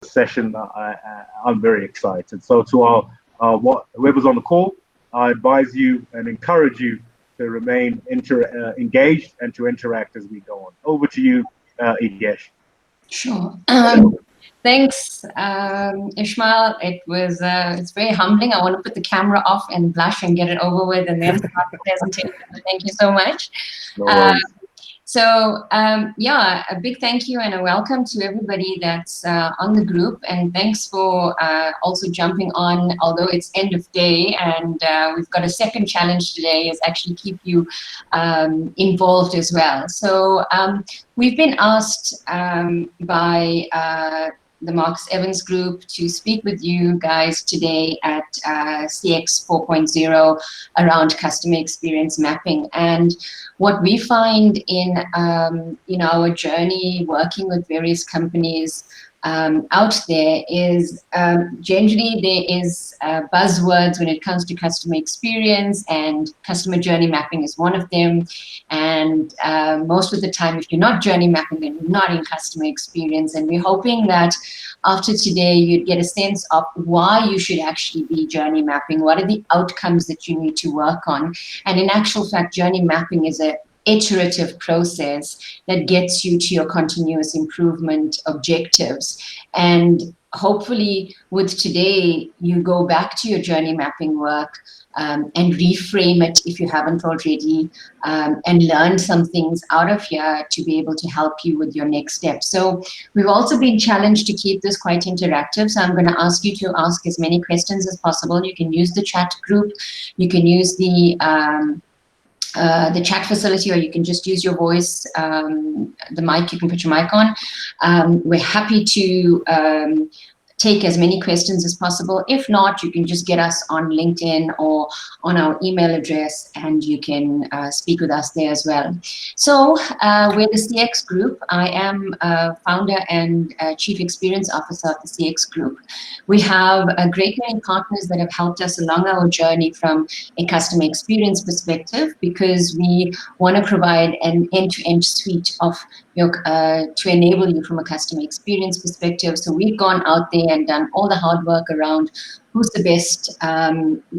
session, I'm very excited. So to whoever's on the call, I advise you and encourage you to remain engaged and to interact as we go on. Over to you, Yugesh. Sure. Thanks, Ishmael. It's very humbling. I want to put the camera off and blush and get it over with and then start the presentation. Thank you so much. No worries. Yeah, a big thank you and a welcome to everybody that's on the group, and thanks for also jumping on, although it's end of day, and we've got a second challenge today is actually keep you involved as well. So we've been asked by the Marcus Evans Group to speak with you guys today at CX 4.0 around customer experience mapping. And what we find in our journey working with various companies out there is generally there is buzzwords when it comes to customer experience, and customer journey mapping is one of them. And most of the time, if you're not journey mapping, then you're not in customer experience. And we're hoping that after today, you'd get a sense of why you should actually be journey mapping. What are the outcomes that you need to work on? And in actual fact, journey mapping is a iterative process that gets you to your continuous improvement objectives. And hopefully with today, you go back to your journey mapping work and reframe it if you haven't already, and learn some things out of here to be able to help you with your next step. So we've also been challenged to keep this quite interactive. So I'm going to ask you to ask as many questions as possible. You can use the chat group. You can use the chat facility, or you can just use your voice, the mic, you can put your mic on. We're happy to take as many questions as possible. If not, you can just get us on LinkedIn or on our email address, and you can speak with us there as well. So we're the CX Group. I am founder and Chief Experience Officer of the CX Group. We have a great many partners that have helped us along our journey from a customer experience perspective, because we want to provide an end-to-end suite of to enable you from a customer experience perspective. So we've gone out there and done all the hard work around who's the best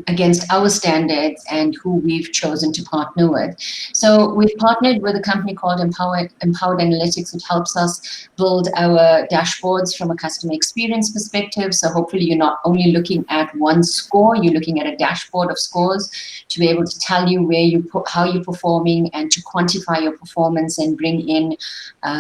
against our standards and who we've chosen to partner with. So we've partnered with a company called Empowered Analytics, which helps us build our dashboards from a customer experience perspective. So hopefully you're not only looking at one score, you're looking at a dashboard of scores to be able to tell you how you're performing and to quantify your performance and bring in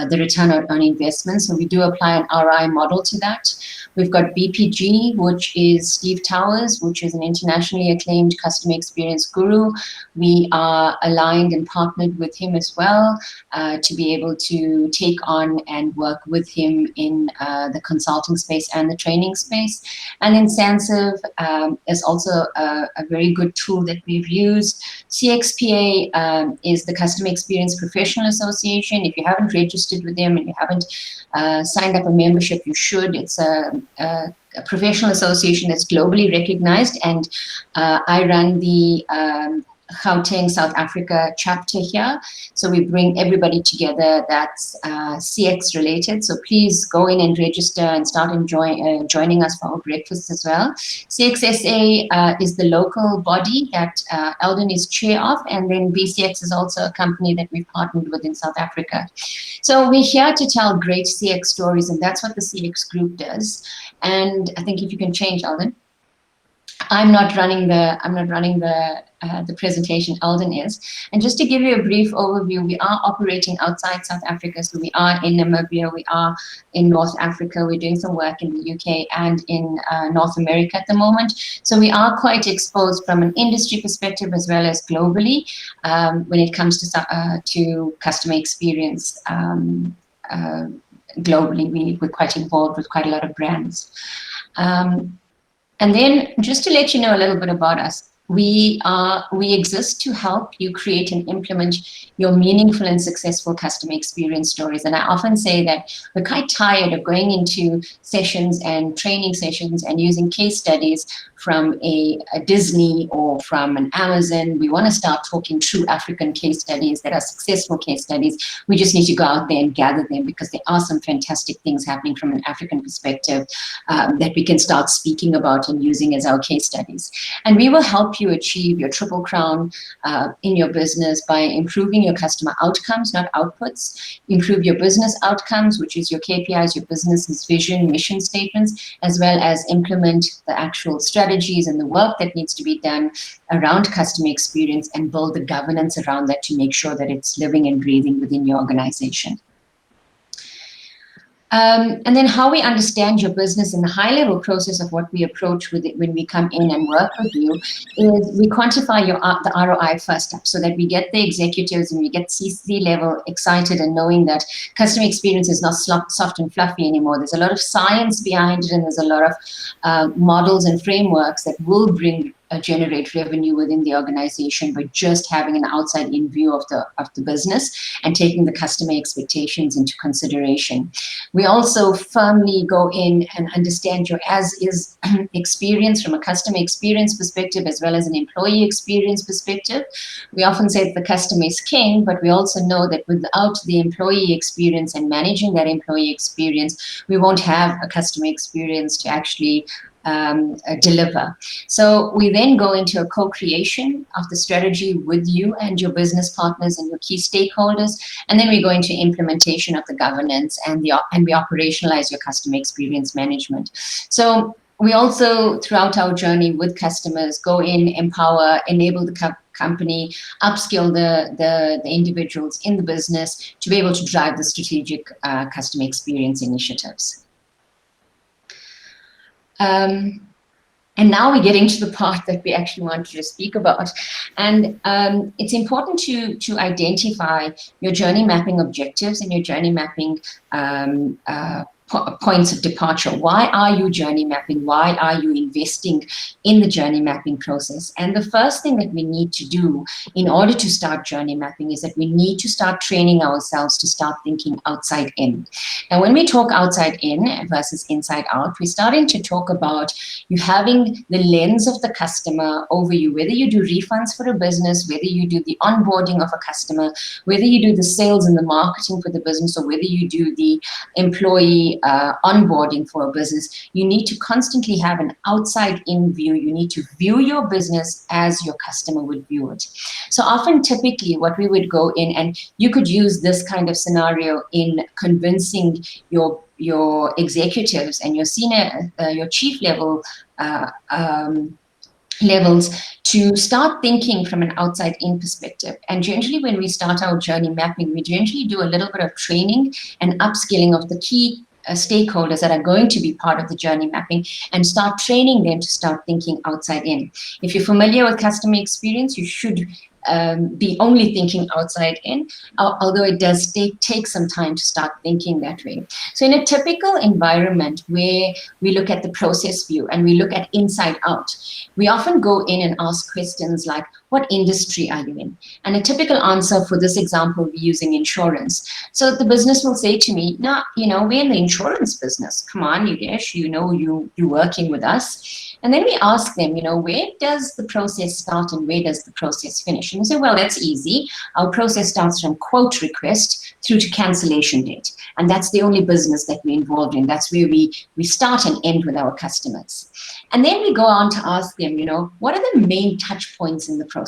the return on investment. So we do apply an RI model to that. We've got BPG, which is Steve Towers, which is an internationally acclaimed customer experience guru. We are aligned and partnered with him as well to be able to take on and work with him in the consulting space and the training space. And then Sansiv is also a very good tool that we've used. CXPA is the Customer Experience Professional Association. If you haven't registered with them and you haven't signed up a membership, you should. It's a professional association that's globally recognized, and I run the Gauteng, South Africa chapter here. So we bring everybody together that's CX related. So please go in and register and start joining us for our breakfast as well. CXSA is the local body that Eldon is chair of, and then BCX is also a company that we've partnered with in South Africa. So we're here to tell great CX stories, and that's what the CX Group does. And I think if you can change, Eldon. I'm not running the presentation, Eldon is. And just to give you a brief overview, we are operating outside South Africa. So we are in Namibia, we are in North Africa, we're doing some work in the UK and in North America at the moment. So we are quite exposed from an industry perspective as well as globally when it comes to customer experience. Globally, we're quite involved with quite a lot of brands. And then just to let you know a little bit about us, we exist to help you create and implement your meaningful and successful customer experience stories. And I often say that we're quite tired of going into sessions and training sessions and using case studies from a Disney or from an Amazon. We want to start talking true African case studies that are successful case studies. We just need to go out there and gather them, because there are some fantastic things happening from an African perspective that we can start speaking about and using as our case studies. And we will help you achieve your triple crown in your business by improving your customer outcomes, not outputs. Improve your business outcomes, which is your KPIs, your business's vision, mission statements, as well as implement the actual strategies and the work that needs to be done around customer experience, and build the governance around that to make sure that it's living and breathing within your organization. And then how we understand your business and the high-level process of what we approach with it when we come in and work with you is we quantify the ROI first up, so that we get the executives and we get C-level excited and knowing that customer experience is not soft and fluffy anymore. There's a lot of science behind it, and there's a lot of models and frameworks that will generate revenue within the organization by just having an outside-in view of the business and taking the customer expectations into consideration. We also firmly go in and understand your as-is experience from a customer experience perspective as well as an employee experience perspective. We often say that the customer is king, but we also know that without the employee experience and managing that employee experience, we won't have a customer experience to actually deliver. So we then go into a co-creation of the strategy with you and your business partners and your key stakeholders, and then we go into implementation of the governance and we operationalize your customer experience management. So we also, throughout our journey with customers, go in, empower, enable the company, upskill the individuals in the business to be able to drive the strategic customer experience initiatives. And now we're getting to the part that we actually wanted to speak about. And it's important to identify your journey mapping objectives and your journey mapping points of departure. Why are you journey mapping? Why are you investing in the journey mapping process? And the first thing that we need to do in order to start journey mapping is that we need to start training ourselves to start thinking outside in. Now, when we talk outside in versus inside out, we're starting to talk about you having the lens of the customer over you, whether you do refunds for a business, whether you do the onboarding of a customer, whether you do the sales and the marketing for the business, or whether you do the employee onboarding for a business. You need to constantly have an outside-in view. You need to view your business as your customer would view it. So often, typically, what we would go in, and you could use this kind of scenario in convincing your executives and your senior, your chief level levels to start thinking from an outside-in perspective. And generally, when we start our journey mapping, we generally do a little bit of training and upskilling of the key stakeholders that are going to be part of the journey mapping, and start training them to start thinking outside in. If you're familiar with customer experience, you should be only thinking outside in, although it does take some time to start thinking that way. So in a typical environment where we look at the process view and we look at inside out, we often go in and ask questions like, what industry are you in? And a typical answer for this example, we're using insurance. So the business will say to me, no, we're in the insurance business. Come on, Yugesh, you're working with us. And then we ask them, where does the process start and where does the process finish? And we say, well, that's easy. Our process starts from quote request through to cancellation date. And that's the only business that we're involved in. That's where we start and end with our customers. And then we go on to ask them, what are the main touch points in the process?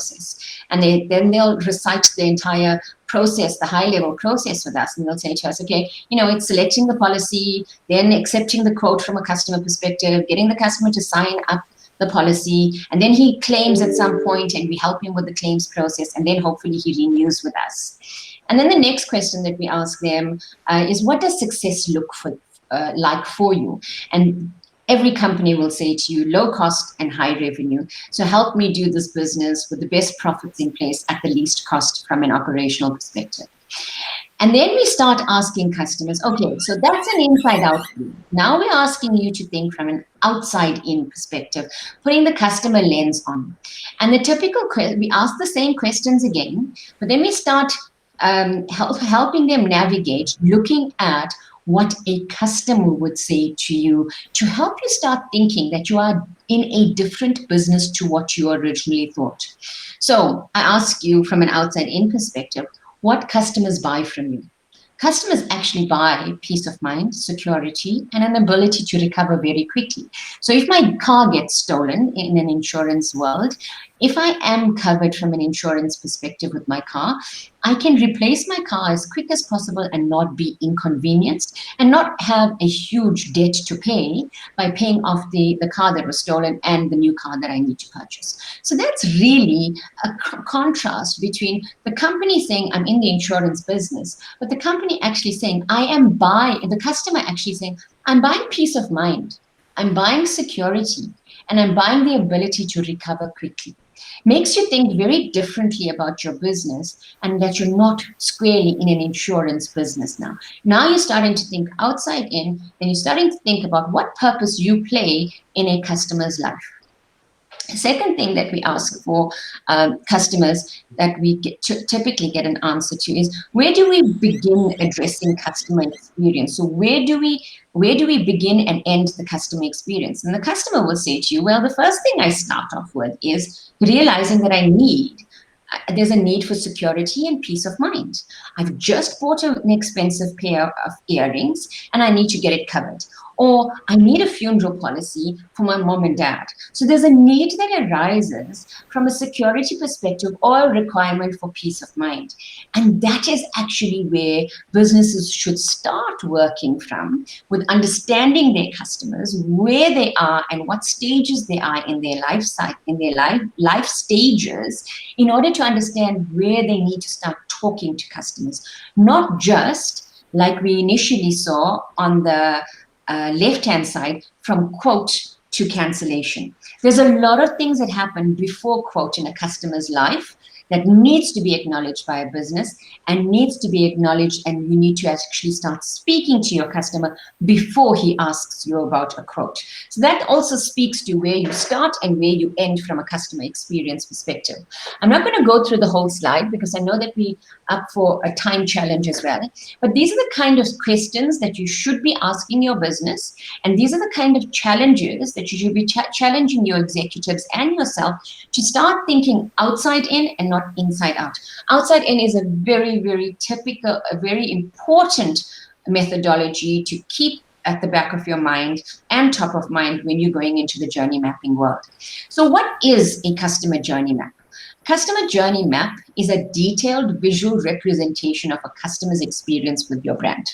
And then they'll recite the entire process, the high-level process with us, and they'll say to us, okay, it's selecting the policy, then accepting the quote from a customer perspective, getting the customer to sign up the policy, and then he claims at some point, and we help him with the claims process, and then hopefully he renews with us. And then the next question that we ask them is, what does success look like for you? And every company will say to you, low cost and high revenue. So help me do this business with the best profits in place at the least cost from an operational perspective. And then we start asking customers, okay, so that's an inside out view. Now we're asking you to think from an outside in perspective, putting the customer lens on. And the typical, we ask the same questions again, but then we start helping them navigate, looking at what a customer would say to you to help you start thinking that you are in a different business to what you originally thought. So I ask you from an outside in perspective, what customers buy from you? Customers actually buy peace of mind, security, and an ability to recover very quickly. So if my car gets stolen in an insurance world, if I am covered from an insurance perspective with my car, I can replace my car as quick as possible and not be inconvenienced and not have a huge debt to pay by paying off the car that was stolen and the new car that I need to purchase. So that's really a contrast between the company saying, I'm in the insurance business, but the company actually saying, the customer actually saying, I'm buying peace of mind, I'm buying security, and I'm buying the ability to recover quickly. Makes you think very differently about your business and that you're not squarely in an insurance business now. Now you're starting to think outside in, and you're starting to think about what purpose you play in a customer's life. Second thing that we ask for customers that we typically get an answer to is, where do we begin addressing customer experience? So where do we begin and end the customer experience? And the customer will say to you, well, the first thing I start off with is realizing that there's a need for security and peace of mind. I've just bought an expensive pair of earrings and I need to get it covered. Or I need a funeral policy for my mom and dad. So there's a need that arises from a security perspective or a requirement for peace of mind. And that is actually where businesses should start working from, with understanding their customers, where they are and what stages they are in their life cycle, in their life stages, in order to understand where they need to start talking to customers. Not just like we initially saw on the left-hand side, from quote to cancellation. There's a lot of things that happen before quote in a customer's life that needs to be acknowledged by a business and needs to be acknowledged, and you need to actually start speaking to your customer before he asks you about a quote. So that also speaks to where you start and where you end from a customer experience perspective. I'm not going to go through the whole slide because I know that we're up for a time challenge as well, but these are the kind of questions that you should be asking your business, and these are the kind of challenges that you should be challenging your executives and yourself to start thinking outside in and not inside out. Outside in is a very, very typical, a very important methodology to keep at the back of your mind and top of mind when you're going into the journey mapping world. So what is a customer journey map? Customer journey map is a detailed visual representation of a customer's experience with your brand.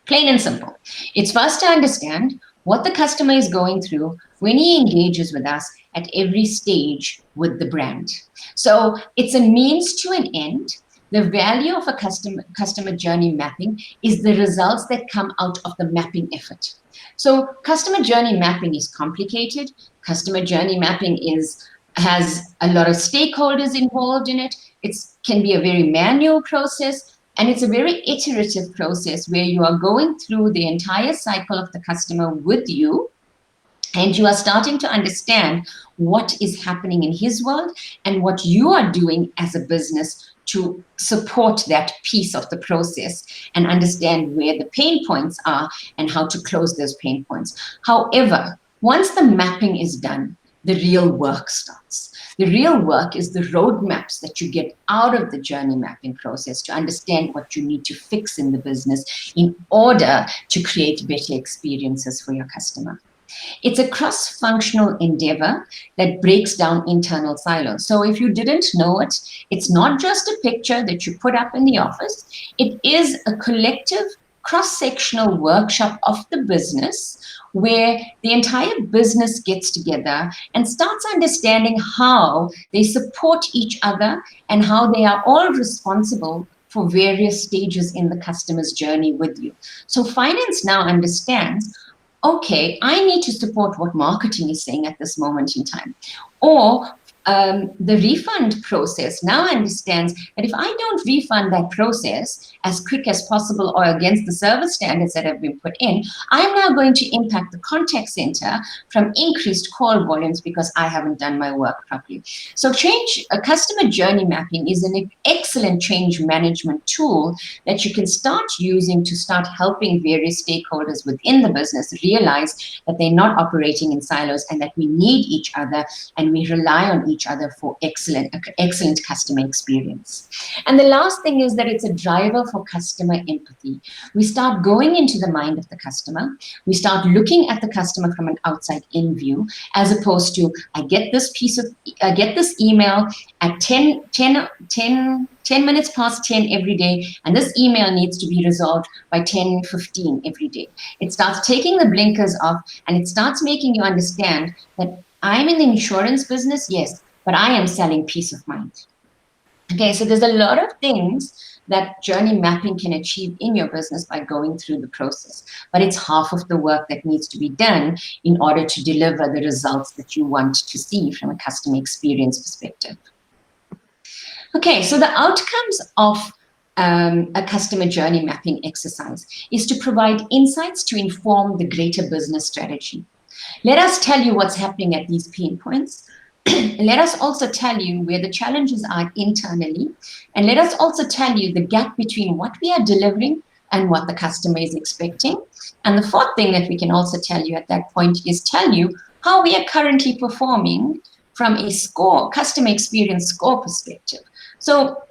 Plain and simple. It's first to understand what the customer is going through when he engages with us at every stage with the brand. So it's a means to an end. The value of a customer journey mapping is the results that come out of the mapping effort. So customer journey mapping is complicated. Customer journey mapping has a lot of stakeholders involved in it. It can be a very manual process. And it's a very iterative process where you are going through the entire cycle of the customer with you, and you are starting to understand what is happening in his world and what you are doing as a business to support that piece of the process and understand where the pain points are and how to close those pain points. However, once the mapping is done, the real work starts. The real work is the roadmaps that you get out of the journey mapping process to understand what you need to fix in the business in order to create better experiences for your customer. It's a cross-functional endeavor that breaks down internal silos. So if you didn't know it, it's not just a picture that you put up in the office. It is a collective cross-sectional workshop of the business where the entire business gets together and starts understanding how they support each other and how they are all responsible for various stages in the customer's journey with you. So finance now understands, okay, I need to support what marketing is saying at this moment in time. Or the refund process now understands that if I don't refund that process as quick as possible or against the service standards that have been put in, I'm now going to impact the contact center from increased call volumes because I haven't done my work properly. So customer journey mapping is an excellent change management tool that you can start using to start helping various stakeholders within the business realize that they're not operating in silos and that we need each other and we rely on each other for excellent customer experience. And the last thing is that it's a driver for customer empathy. We start going into the mind of the customer. We start looking at the customer from an outside-in view, as opposed to I get this email at 10 minutes past 10 every day, and this email needs to be resolved by 10:15 every day. It starts taking the blinkers off, and it starts making you understand that I'm in the insurance business, yes, but I am selling peace of mind. Okay, so there's a lot of things that journey mapping can achieve in your business by going through the process. But it's half of the work that needs to be done in order to deliver the results that you want to see from a customer experience perspective. Okay, so the outcomes of a customer journey mapping exercise is to provide insights to inform the greater business strategy. Let us tell you what's happening at these pain points. Let us also tell you where the challenges are internally. And let us also tell you the gap between what we are delivering and what the customer is expecting. And the fourth thing that we can also tell you at that point is tell you how we are currently performing from a customer experience score perspective. So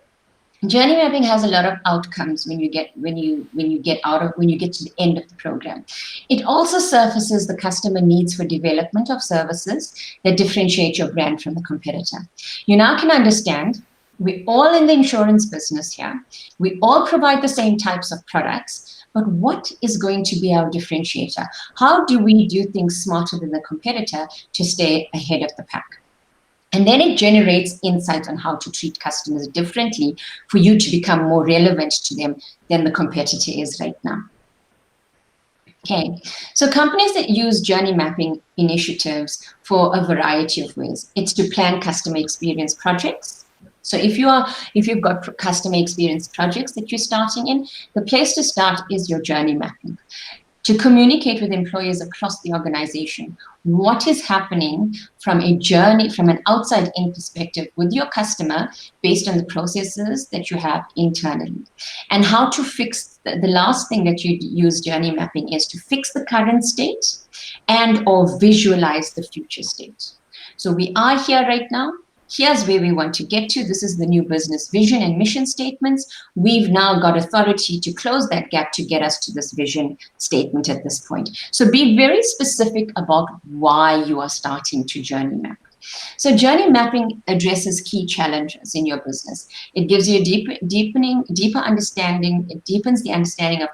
journey mapping has a lot of outcomes when you get to the end of the program. It also surfaces the customer needs for development of services that differentiate your brand from the competitor. You now can understand we're all in the insurance business here. We all provide the same types of products, but what is going to be our differentiator? How do we do things smarter than the competitor to stay ahead of the pack? And then it generates insights on how to treat customers differently for you to become more relevant to them than the competitor is right now. Okay, so companies that use journey mapping initiatives for a variety of ways. It's to plan customer experience projects. So if you've got customer experience projects that you're starting in, the place to start is your journey mapping. To communicate with employees across the organization, what is happening from an outside-in perspective with your customer based on the processes that you have internally. And how to fix, the last thing that you use journey mapping is to fix the current state and or visualize the future state. So we are here right now. Here's where we want to get to. This is the new business vision and mission statements. We've now got authority to close that gap to get us to this vision statement at this point. So be very specific about why you are starting to journey map. So journey mapping addresses key challenges in your business. It gives you a deeper understanding. It deepens the understanding of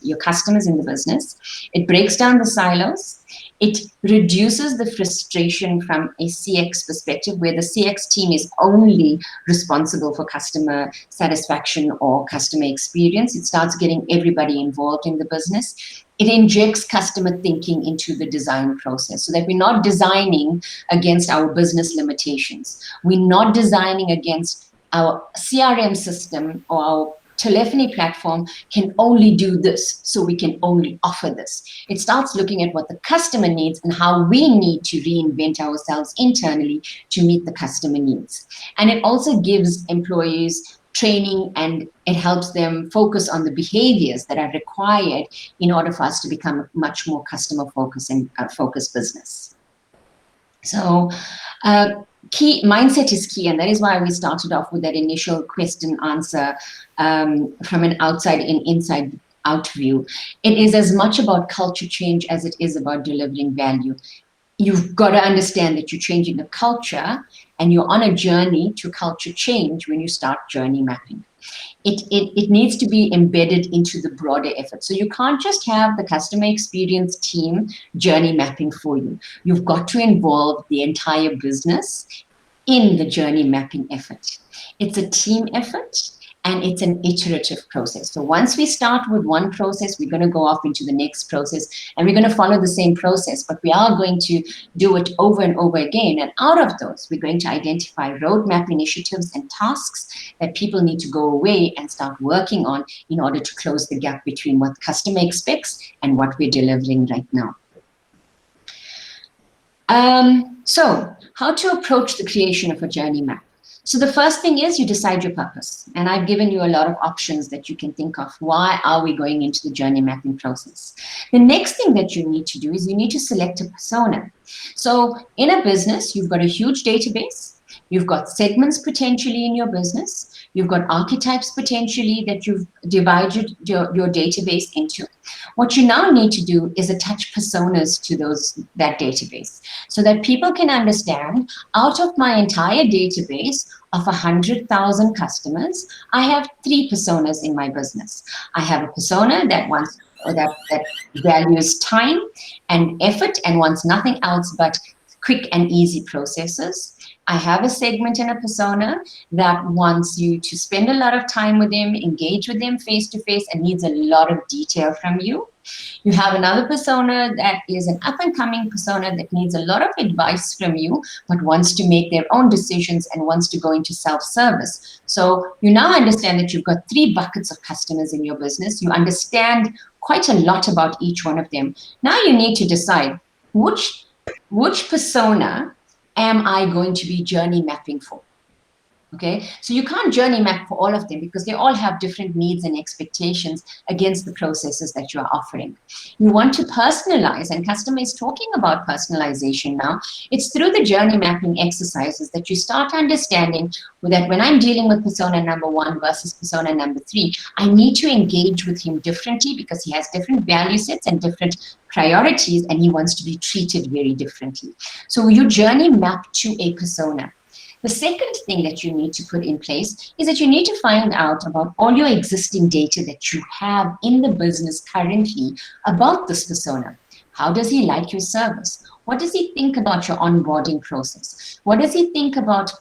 your customers in the business. It breaks down the silos. It reduces the frustration from a CX perspective, where the CX team is only responsible for customer satisfaction or customer experience. It starts getting everybody involved in the business. It injects customer thinking into the design process so that we're not designing against our business limitations. We're not designing against our CRM system or our telephony platform can only do this, so we can only offer this. It starts looking at what the customer needs and how we need to reinvent ourselves internally to meet the customer needs. And it also gives employees training, and it helps them focus on the behaviors that are required in order for us to become a much more customer focused and focused business. So mindset is key, and that is why we started off with that initial question answer from an outside in, inside out view. It is as much about culture change as it is about delivering value. You've got to understand that you're changing the culture, and you're on a journey to culture change when you start journey mapping. It needs to be embedded into the broader effort. So you can't just have the customer experience team journey mapping for you. You've got to involve the entire business in the journey mapping effort. It's a team effort, and it's an iterative process. So once we start with one process, we're going to go off into the next process, and we're going to follow the same process, but we are going to do it over and over again. And out of those, we're going to identify roadmap initiatives and tasks that people need to go away and start working on in order to close the gap between what customer expects and what we're delivering right now. So how to approach the creation of a journey map? So the first thing is you decide your purpose. And I've given you a lot of options that you can think of. Why are we going into the journey mapping process? The next thing that you need to do is you need to select a persona. So in a business, you've got a huge database. You've got segments potentially in your business. You've got archetypes potentially that you've divided your database into. What you now need to do is attach personas to that database so that people can understand, out of my entire database of 100,000 customers, I have 3 personas in my business. I have a persona that wants that values time and effort and wants nothing else but quick and easy processes. I have a segment and a persona that wants you to spend a lot of time with them, engage with them face to face, and needs a lot of detail from you. You have another persona that is an up-and-coming persona that needs a lot of advice from you, but wants to make their own decisions and wants to go into self-service. So you now understand that you've got 3 buckets of customers in your business. You understand quite a lot about each one of them. Now you need to decide which persona am I going to be journey mapping for? Okay, so you can't journey map for all of them because they all have different needs and expectations against the processes that you are offering. You want to personalize, and customer is talking about personalization now. It's through the journey mapping exercises that you start understanding that when I'm dealing with persona number 1 versus persona number 3, I need to engage with him differently because he has different value sets and different priorities, and he wants to be treated very differently. So you journey map to a persona. The second thing that you need to put in place is that you need to find out about all your existing data that you have in the business currently about this persona. How does he like your service? What does he think about your onboarding process? What does he think about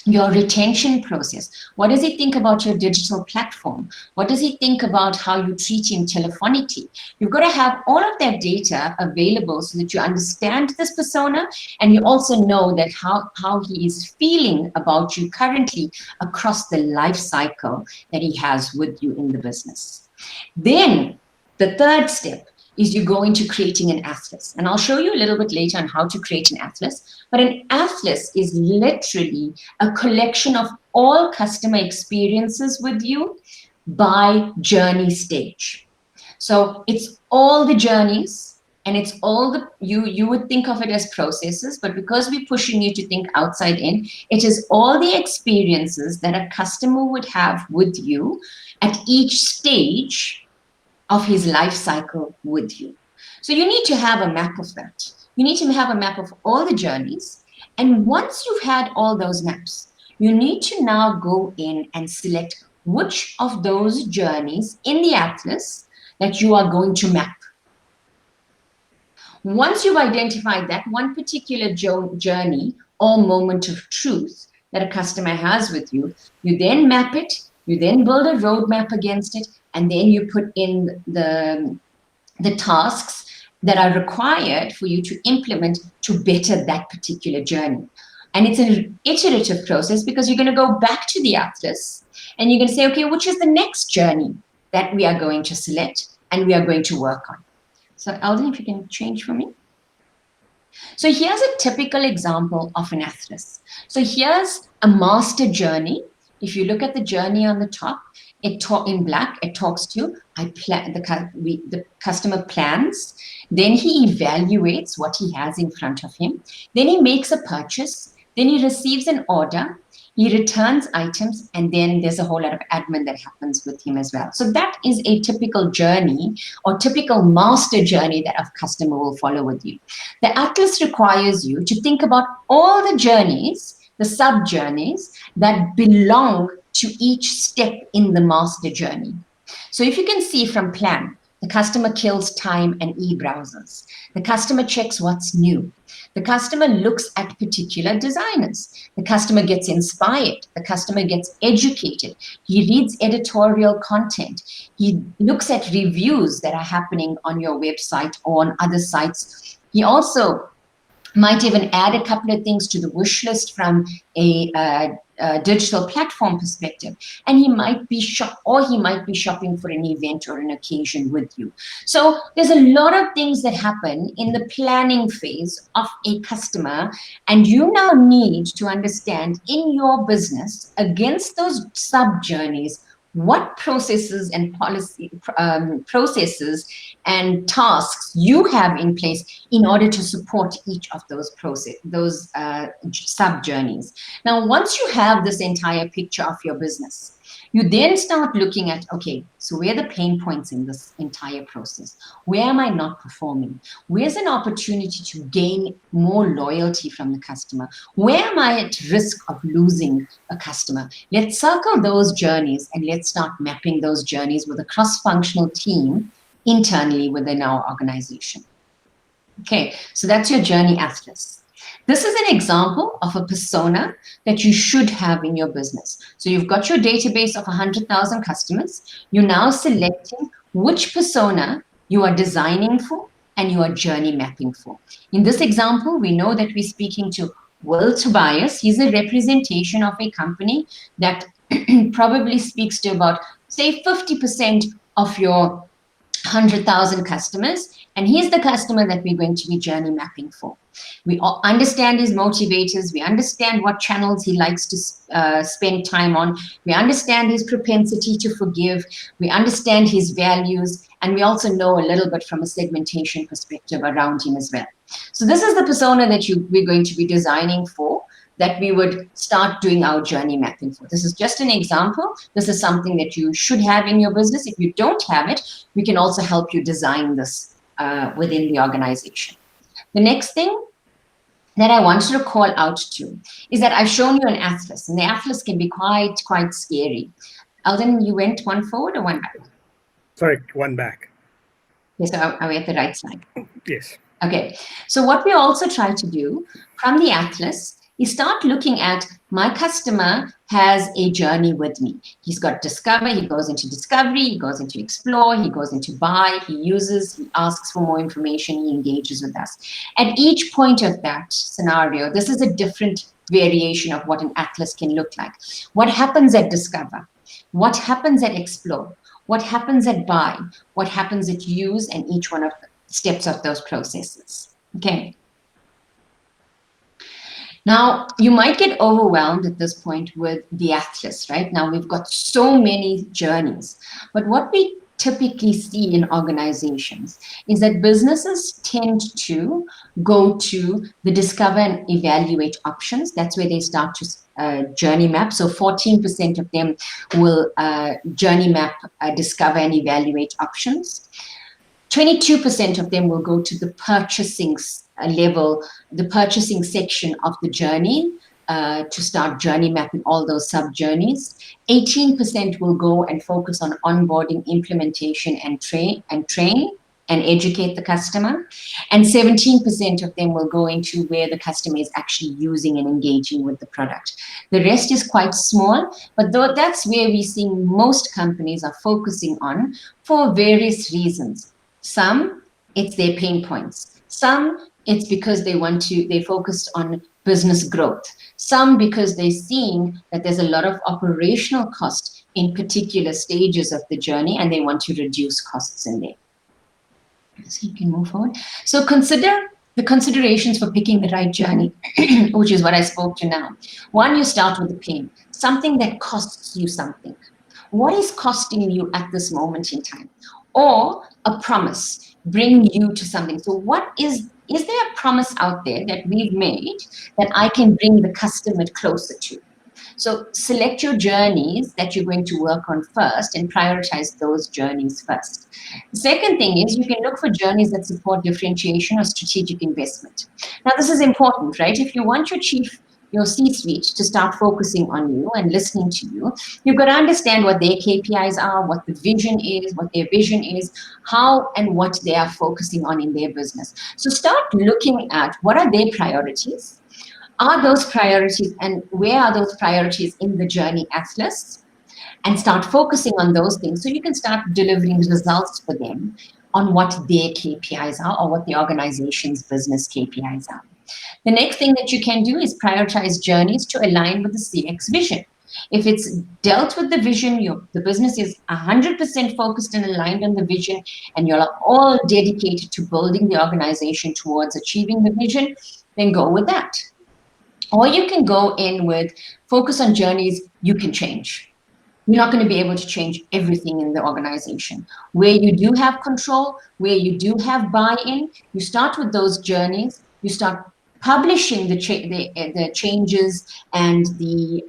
your retention process? What does he think about your digital platform? What does he think about how you treat him telephonically? You've got to have all of that data available so that you understand this persona, and you also know that how he is feeling about you currently across the life cycle that he has with you in the business. Then the third step is you go into creating an atlas. And I'll show you a little bit later on how to create an atlas. But an atlas is literally a collection of all customer experiences with you by journey stage. So it's all the journeys, and it's all the, you would think of it as processes, but because we're pushing you to think outside in, it is all the experiences that a customer would have with you at each stage of his life cycle with you. So you need to have a map of that. You need to have a map of all the journeys. And once you've had all those maps, you need to now go in and select which of those journeys in the atlas that you are going to map. Once you've identified that one particular journey or moment of truth that a customer has with you, you then map it, you then build a roadmap against it, and then you put in the tasks that are required for you to implement to better that particular journey. And it's an iterative process because you're going to go back to the atlas and you're going to say, okay, which is the next journey that we are going to select and we are going to work on. So Eldon, if you can change for me. So here's a typical example of an atlas. So here's a master journey. If you look at the journey on the top, in black, it talks to the customer plans, then he evaluates what he has in front of him, then he makes a purchase, then he receives an order, he returns items, and then there's a whole lot of admin that happens with him as well. So that is a typical journey or typical master journey that a customer will follow with you. The atlas requires you to think about all the journeys, the sub-journeys that belong to each step in the master journey. So if you can see from plan, The customer kills time and e-browsers. The customer checks what's new. The customer looks at particular designers. The customer gets inspired. The customer gets educated. He reads editorial content. He looks at reviews that are happening on your website or on other sites. He also might even add a couple of things to the wish list from a digital platform perspective, and he might be shopping for an event or an occasion with you. So there's a lot of things that happen in the planning phase of a customer, and you now need to understand in your business against those sub journeys what processes and processes and tasks you have in place in order to support each of those sub journeys. Now, once you have this entire picture of your business, you then start looking at, okay, so where are the pain points in this entire process? Where am I not performing? Where's an opportunity to gain more loyalty from the customer? Where am I at risk of losing a customer? Let's circle those journeys and let's start mapping those journeys with a cross-functional team internally within our organization. Okay, so that's your journey atlas. This is an example of a persona that you should have in your business. So you've got your database of 100,000 customers. You're now selecting which persona you are designing for and you are journey mapping for. In this example, we know that we're speaking to Will Tobias. He's a representation of a company that probably speaks to about, say, 50% of your 100,000 customers, and he's the customer that we're going to be journey mapping for. We understand his motivators. We understand what channels he likes to spend time on. We understand his propensity to forgive. We understand his values, and we also know a little bit from a segmentation perspective around him as well. So this is the persona that we're going to be designing for, that we would start doing our journey mapping for. This is just an example. This is something that you should have in your business. If you don't have it, we can also help you design this within the organization. The next thing that I wanted to call out to is that I've shown you an atlas, and the atlas can be quite scary. Eldon, you went one forward or one back? Sorry, one back. Yes, so are we at the right side? Yes. Okay, so what we also try to do from the atlas is start looking at, my customer has a journey with me. He's got discover, he goes into discovery, he goes into explore, he goes into buy, he uses, he asks for more information, he engages with us. At each point of that scenario, this is a different variation of what an atlas can look like. What happens at discover? What happens at explore? What happens at buy? What happens at use? And each one of the steps of those processes. Okay. Now, you might get overwhelmed at this point with the atlas, right? Now, we've got so many journeys. But what we typically see in organizations is that businesses tend to go to the discover and evaluate options. That's where they start to journey map. So 14% of them will journey map, discover and evaluate options. 22% of them will go to the purchasing level, the purchasing section of the journey to start journey mapping all those sub-journeys. 18% will go and focus on onboarding, implementation, and train and educate the customer. And 17% of them will go into where the customer is actually using and engaging with the product. The rest is quite small, but that's where we're seeing most companies are focusing on for various reasons. Some, it's their pain points. Some, it's because they focused on business growth. Some, because they're seeing that there's a lot of operational cost in particular stages of the journey and they want to reduce costs in there. So you can move forward. So consider the considerations for picking the right journey, which is what I spoke to now. One, you start with the pain, something that costs you something. What is costing you at this moment in time? Or a promise, bring you to something. So what is there a promise out there that we've made that I can bring the customer closer to? So select your journeys that you're going to work on first and prioritize those journeys first. The second thing is you can look for journeys that support differentiation or strategic investment. Now, this is important, right? If you want your chief your C-suite to start focusing on you and listening to you. You've got to understand what their KPIs are, what the vision is, what their vision is, how and what they are focusing on in their business. So start looking at what are their priorities. Are those priorities, and where are those priorities in the journey atlas? And start focusing on those things so you can start delivering results for them on what their KPIs are or what the organization's business KPIs are. The next thing that you can do is prioritize journeys to align with the CX vision. If it's dealt with the vision, the business is 100% focused and aligned on the vision, and you're all dedicated to building the organization towards achieving the vision, then go with that. Or you can go in with focus on journeys you can change. You're not going to be able to change everything in the organization. Where you do have control, where you do have buy-in, you start with those journeys, you start publishing the changes and the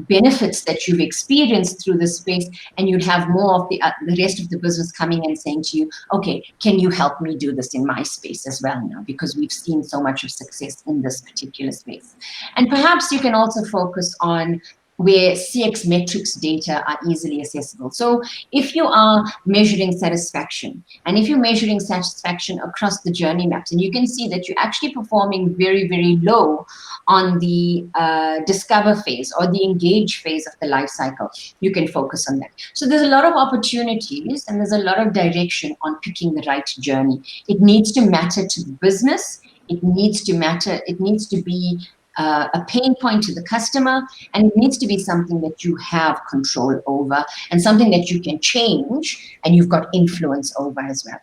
benefits that you've experienced through this space, and you'd have more of the rest of the business coming and saying to you, okay, can you help me do this in my space as well now, because we've seen so much of success in this particular space. And perhaps you can also focus on where CX metrics data are easily accessible. So if you are measuring satisfaction, and if you're measuring satisfaction across the journey maps, and you can see that you're actually performing very, very low on the discover phase or the engage phase of the life cycle, you can focus on that. So there's a lot of opportunities and there's a lot of direction on picking the right journey. It needs to matter to the business. It needs to matter. It needs to be a pain point to the customer, and it needs to be something that you have control over and something that you can change and you've got influence over as well.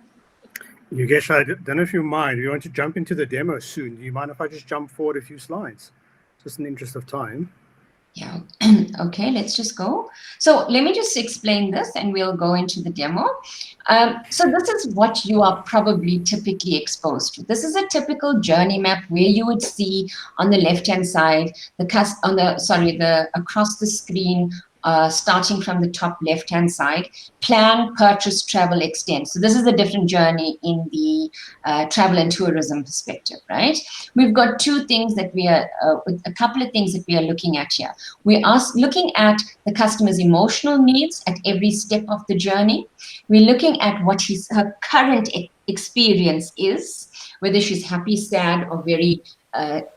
Yugesh, I don't know if you mind. We want to jump into the demo soon. Do you mind if I just jump forward a few slides? Just in the interest of time. Yeah, okay, let's just go. So let me just explain this and we'll go into the demo. So this is what you are probably typically exposed to. This is a typical journey map where you would see on the left-hand side, across the screen, starting from the top left-hand side, plan, purchase, travel, extend. So this is a different journey in the travel and tourism perspective, right? We've got two things that we are, a couple of things that we are looking at here. We are looking at the customer's emotional needs at every step of the journey. We're looking at what her current experience is, whether she's happy, sad, or very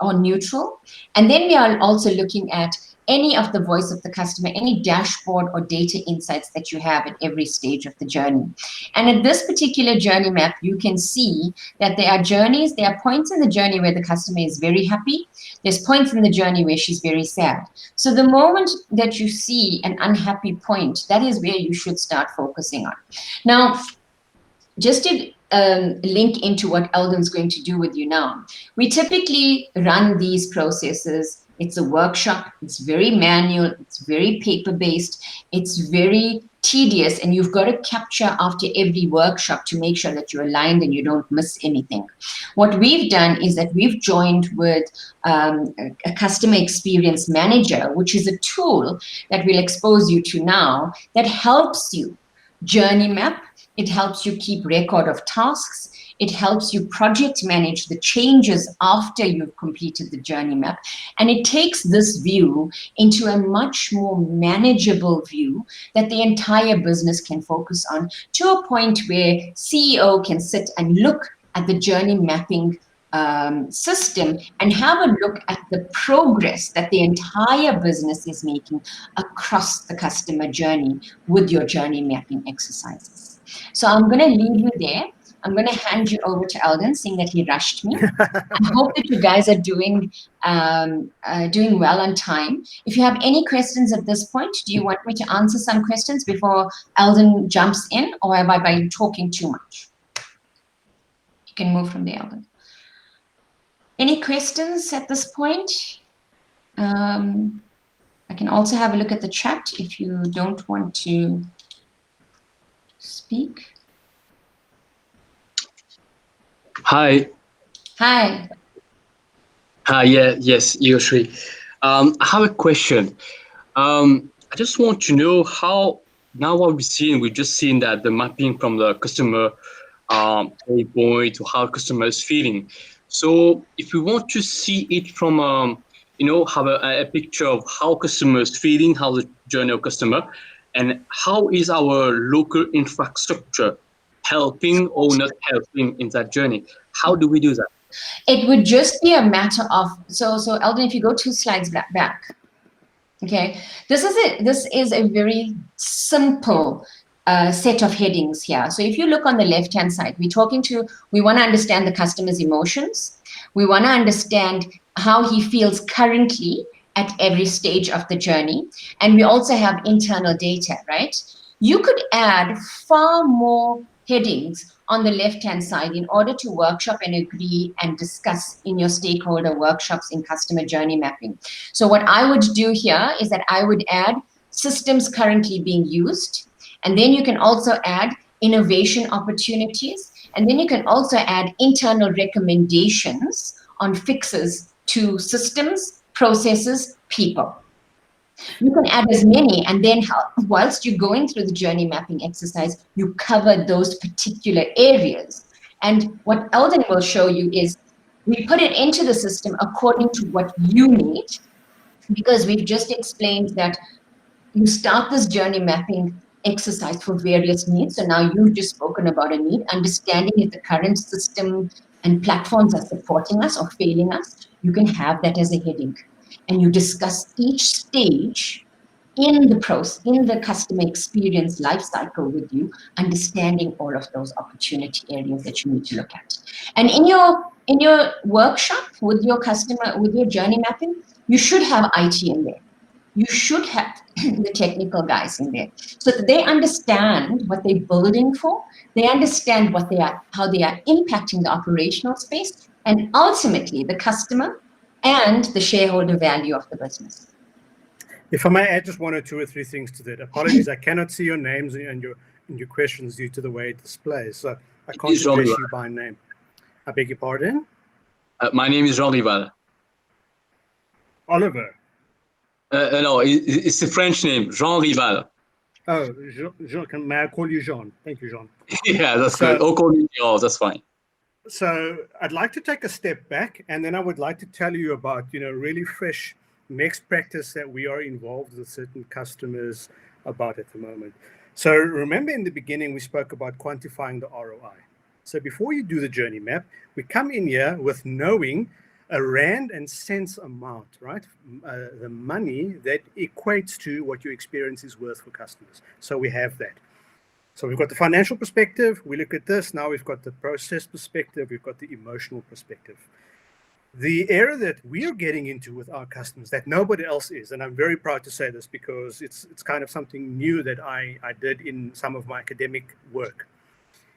or neutral. And then we are also looking at any of the voice of the customer, any dashboard or data insights that you have at every stage of the journey. And at this particular journey map, you can see that there are points in the journey where the customer is very happy. There's points in the journey where she's very sad. So the moment that you see an unhappy point, that is where you should start focusing on. Now, just to link into what Eldon's going to do with you now, we typically run these processes. It's a workshop, it's very manual, it's very paper-based, it's very tedious, and you've got to capture after every workshop to make sure that you're aligned and you don't miss anything. What we've done is that we've joined with a customer experience manager, which is a tool that we'll expose you to now that helps you journey map. It helps you keep record of tasks. It helps you project manage the changes after you've completed the journey map. And it takes this view into a much more manageable view that the entire business can focus on, to a point where CEO can sit and look at the journey mapping system and have a look at the progress that the entire business is making across the customer journey with your journey mapping exercises. So I'm going to leave you there. I'm going to hand you over to Eldon, seeing that he rushed me. I hope that you guys are doing well on time. If you have any questions at this point, do you want me to answer some questions before Eldon jumps in, or am I by talking too much? You can move from there, Eldon. Any questions at this point? I can also have a look at the chat if you don't want to speak. Hi. Hi. Hi. Yeah. Yes, Yoshri. I have a question. I just want to know how now what we've just seen that the mapping from the customer pain point to how customer is feeling. So if we want to see it from, have a picture of how customers feeling, how the journey of customer, and how is our local infrastructure helping or not helping in that journey? How do we do that? It would just be a matter of, so Eldon, if you go 2 slides back, okay, this is a very simple set of headings here. So if you look on the left-hand side, we want to understand the customer's emotions. We want to understand how he feels currently at every stage of the journey. And we also have internal data, right? You could add far more headings on the left-hand side in order to workshop and agree and discuss in your stakeholder workshops in customer journey mapping. So what I would do here is that I would add systems currently being used, and then you can also add innovation opportunities, and then you can also add internal recommendations on fixes to systems, processes, people. You can add as many, and then whilst you're going through the journey mapping exercise, you cover those particular areas. And what Eldon will show you is we put it into the system according to what you need, because we've just explained that you start this journey mapping exercise for various needs. So now you've just spoken about a need, understanding if the current system and platforms are supporting us or failing us. You can have that as a heading. And you discuss each stage in the customer experience lifecycle with you, understanding all of those opportunity areas that you need to look at. And in your workshop with your customer, with your journey mapping, you should have IT in there. You should have the technical guys in there so that they understand what they're building for. They understand how they are impacting the operational space, and ultimately the customer and the shareholder value of the business. If I may add just 1 or 2 or 3 things to that. Apologies, I cannot see your names and your questions due to the way it displays. So I can't address you by name. I beg your pardon? My name is Jean Rival. Oliver. No, it's a French name, Jean Rival. Oh, Jean, may I call you Jean? Thank you, Jean. Yeah, that's good. Oh, call me Jean, that's fine. So I'd like to take a step back, and then I would like to tell you about, really fresh next practice that we are involved with certain customers about at the moment. So remember in the beginning, we spoke about quantifying the ROI. So before you do the journey map, we come in here with knowing a rand and cents amount, right? The money that equates to what your experience is worth for customers. So we have that. So we've got the financial perspective. We look at this. Now we've got the process perspective. We've got the emotional perspective. The area that we are getting into with our customers that nobody else is, and I'm very proud to say this because it's kind of something new that I did in some of my academic work,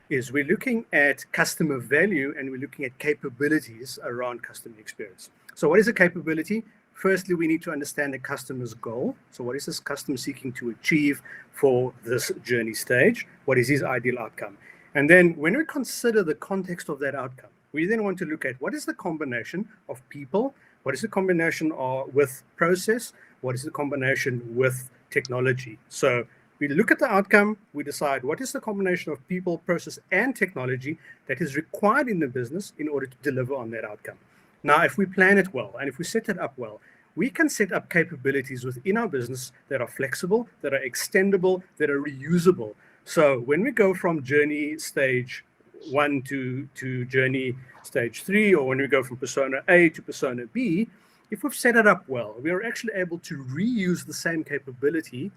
is we're looking at customer value and we're looking at capabilities around customer experience. So what is a capability? Firstly, we need to understand the customer's goal. So what is this customer seeking to achieve for this journey stage? What is his ideal outcome? And then when we consider the context of that outcome, we then want to look at what is the combination of people, what is the combination with process, what is the combination with technology. So we look at the outcome, we decide what is the combination of people, process, and technology that is required in the business in order to deliver on that outcome. Now, if we plan it well, and if we set it up well, we can set up capabilities within our business that are flexible, that are extendable, that are reusable. So when we go from journey stage 1 to journey stage 3, or when we go from persona A to persona B, if we've set it up well, we are actually able to reuse the same capability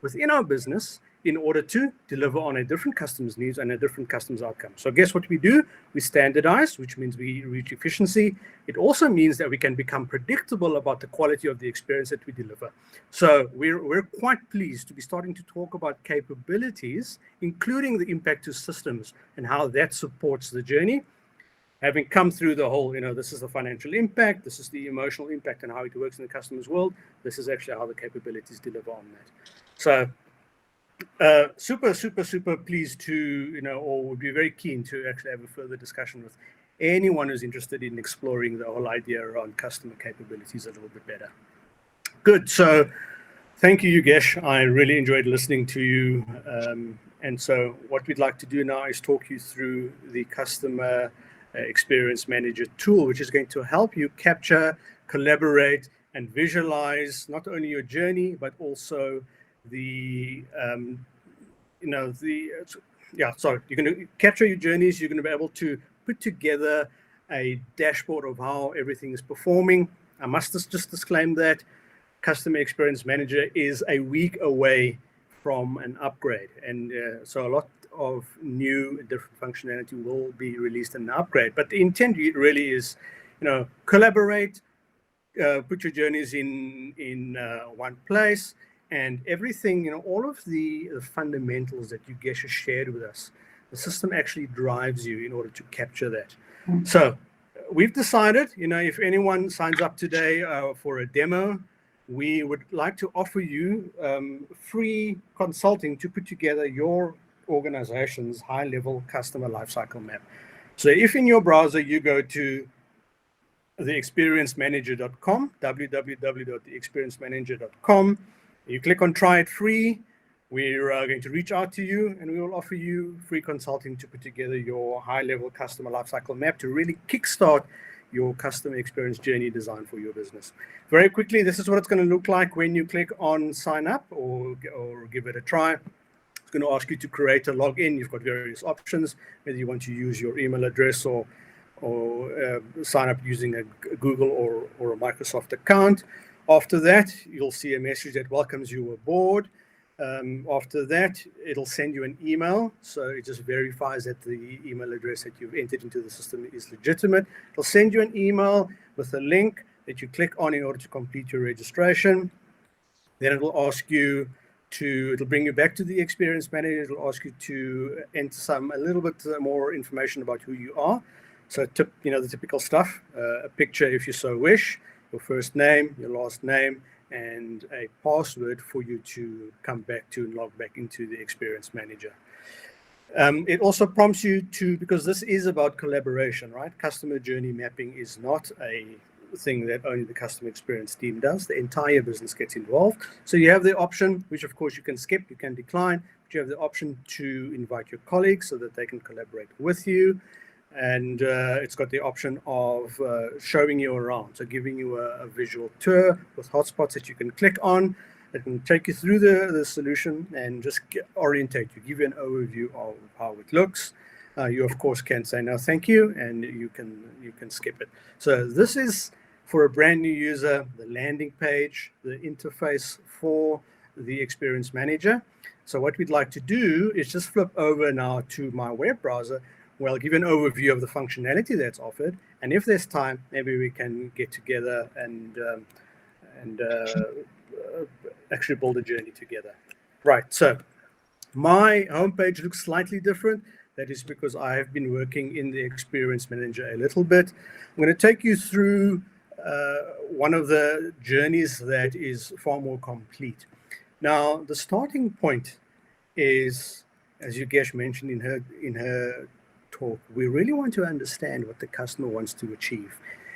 within our business in order to deliver on a different customer's needs and a different customer's outcome. So guess what we do? We standardize, which means we reach efficiency. It also means that we can become predictable about the quality of the experience that we deliver. So we're quite pleased to be starting to talk about capabilities, including the impact to systems and how that supports the journey. Having come through the whole, this is the financial impact, this is the emotional impact and how it works in the customer's world, this is actually how the capabilities deliver on that. So super pleased to, or would be very keen to actually have a further discussion with anyone who's interested in exploring the whole idea around customer capabilities a little bit better. Good. So thank you, Yugesh. I really enjoyed listening to you. And so what we'd like to do now is talk you through the customer Experience Manager tool, which is going to help you capture, collaborate, and visualize not only your journey, but also the, you're going to capture your journeys. You're going to be able to put together a dashboard of how everything is performing. I must just disclaim that Customer Experience Manager is a week away from an upgrade. And so a lot of new different functionality will be released in the upgrade. But the intent really is, collaborate, put your journeys in one place, and everything, all of the fundamentals that Yugesh has shared with us, the system actually drives you in order to capture that. So we've decided, if anyone signs up today for a demo, we would like to offer you free consulting to put together your organization's high-level customer lifecycle map. So if in your browser you go to theexperiencemanager.com, www.theexperiencemanager.com, you click on try it free, we're going to reach out to you and we will offer you free consulting to put together your high-level customer lifecycle map to really kickstart your customer experience journey design for your business. Very quickly, this is what it's going to look like when you click on sign up or give it a try. It's going to ask you to create a login. You've got various options, whether you want to use your email address or sign up using a Google or a Microsoft account. After that, you'll see a message that welcomes you aboard. After that, it'll send you an email. So it just verifies that the email address that you've entered into the system is legitimate. It'll send you an email with a link that you click on in order to complete your registration. Then it will ask you it'll bring you back to the Experience Manager. It'll ask you to enter a little bit more information about who you are. So the typical stuff, a picture if you so wish, your first name, your last name, and a password for you to come back to and log back into the Experience Manager. It also prompts you because this is about collaboration, right? Customer journey mapping is not a thing that only the customer experience team does. The entire business gets involved. So you have the option, which of course you can skip, you can decline, but you have the option to invite your colleagues so that they can collaborate with you. And it's got the option of showing you around, so giving you a visual tour with hotspots that you can click on. It can take you through the solution and just orientate you, give you an overview of how it looks. You of course can say no thank you, and you can skip it. So this is for a brand new user, the landing page, the interface for the Experience Manager. So what we'd like to do is just flip over now to my web browser, where I'll give you an overview of the functionality that's offered. And if there's time, maybe we can get together and actually build a journey together. Right, so my homepage looks slightly different. That is because I have been working in the Experience Manager a little bit. I'm going to take you through one of the journeys that is far more complete. Now, the starting point is, as Yugesh mentioned in her talk, we really want to understand what the customer wants to achieve.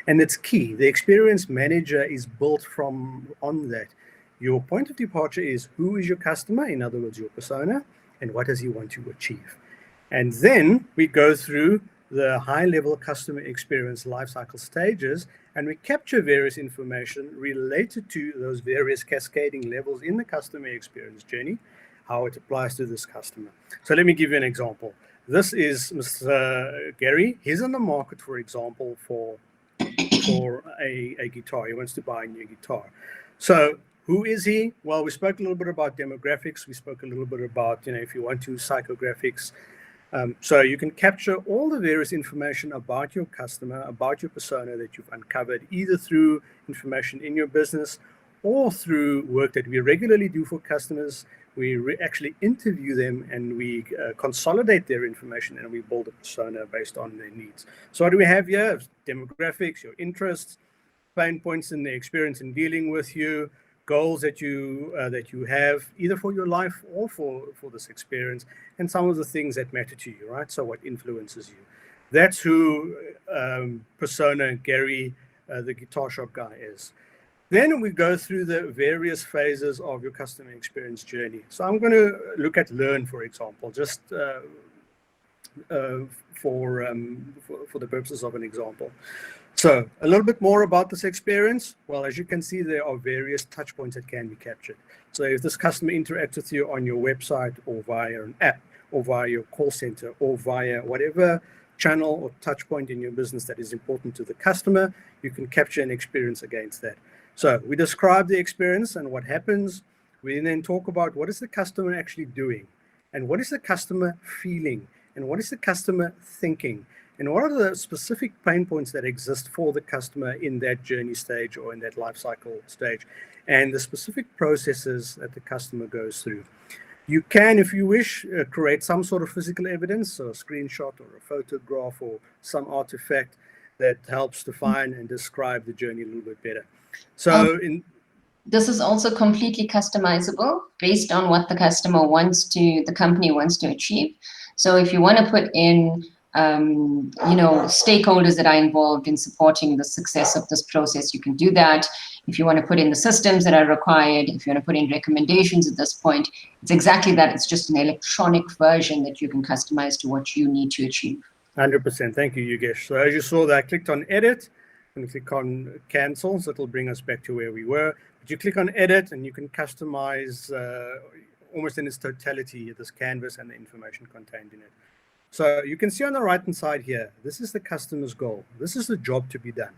And it's key. The Experience Manager is built on that. Your point of departure is who is your customer, in other words, your persona, and what does he want to achieve. And then we go through the high-level customer experience lifecycle stages, and we capture various information related to those various cascading levels in the customer experience journey, how it applies to this customer. So let me give you an example. This is Mr. Gary. He's in the market, for example, for a guitar. He wants to buy a new guitar. So who is he? Well, we spoke a little bit about demographics. We spoke a little bit about, if you want to, psychographics. So you can capture all the various information about your customer, about your persona that you've uncovered, either through information in your business or through work that we regularly do for customers. We actually interview them and we consolidate their information and we build a persona based on their needs. So what do we have here? Demographics, your interests, pain points in the experience in dealing with you, goals that you have either for your life or for this experience, and some of the things that matter to you, right? So what influences you. That's who persona Gary, the guitar shop guy, is. Then we go through the various phases of your customer experience journey. So I'm going to look at learn, for example, just for the purposes of an example. So a little bit more about this experience. Well, as you can see, there are various touch points that can be captured. So if this customer interacts with you on your website or via an app or via your call center or via whatever channel or touch point in your business that is important to the customer, you can capture an experience against that. So we describe the experience and what happens. We then talk about what is the customer actually doing and what is the customer feeling and what is the customer thinking and what are the specific pain points that exist for the customer in that journey stage or in that life cycle stage and the specific processes that the customer goes through. You can, if you wish, create some sort of physical evidence, so a screenshot or a photograph or some artifact that helps define and describe the journey a little bit better. So this is also completely customizable based on what the customer wants to, the company wants to achieve. So if you want to put in, stakeholders that are involved in supporting the success of this process, you can do that. If you want to put in the systems that are required, if you want to put in recommendations at this point, it's exactly that. It's just an electronic version that you can customize to what you need to achieve. 100%. Thank you, Yugesh. So as you saw that, I clicked on edit and click on cancel. So it'll bring us back to where we were. But you click on edit and you can customize almost in its totality this canvas and the information contained in it. So you can see on the right-hand side here, this is the customer's goal. This is the job to be done.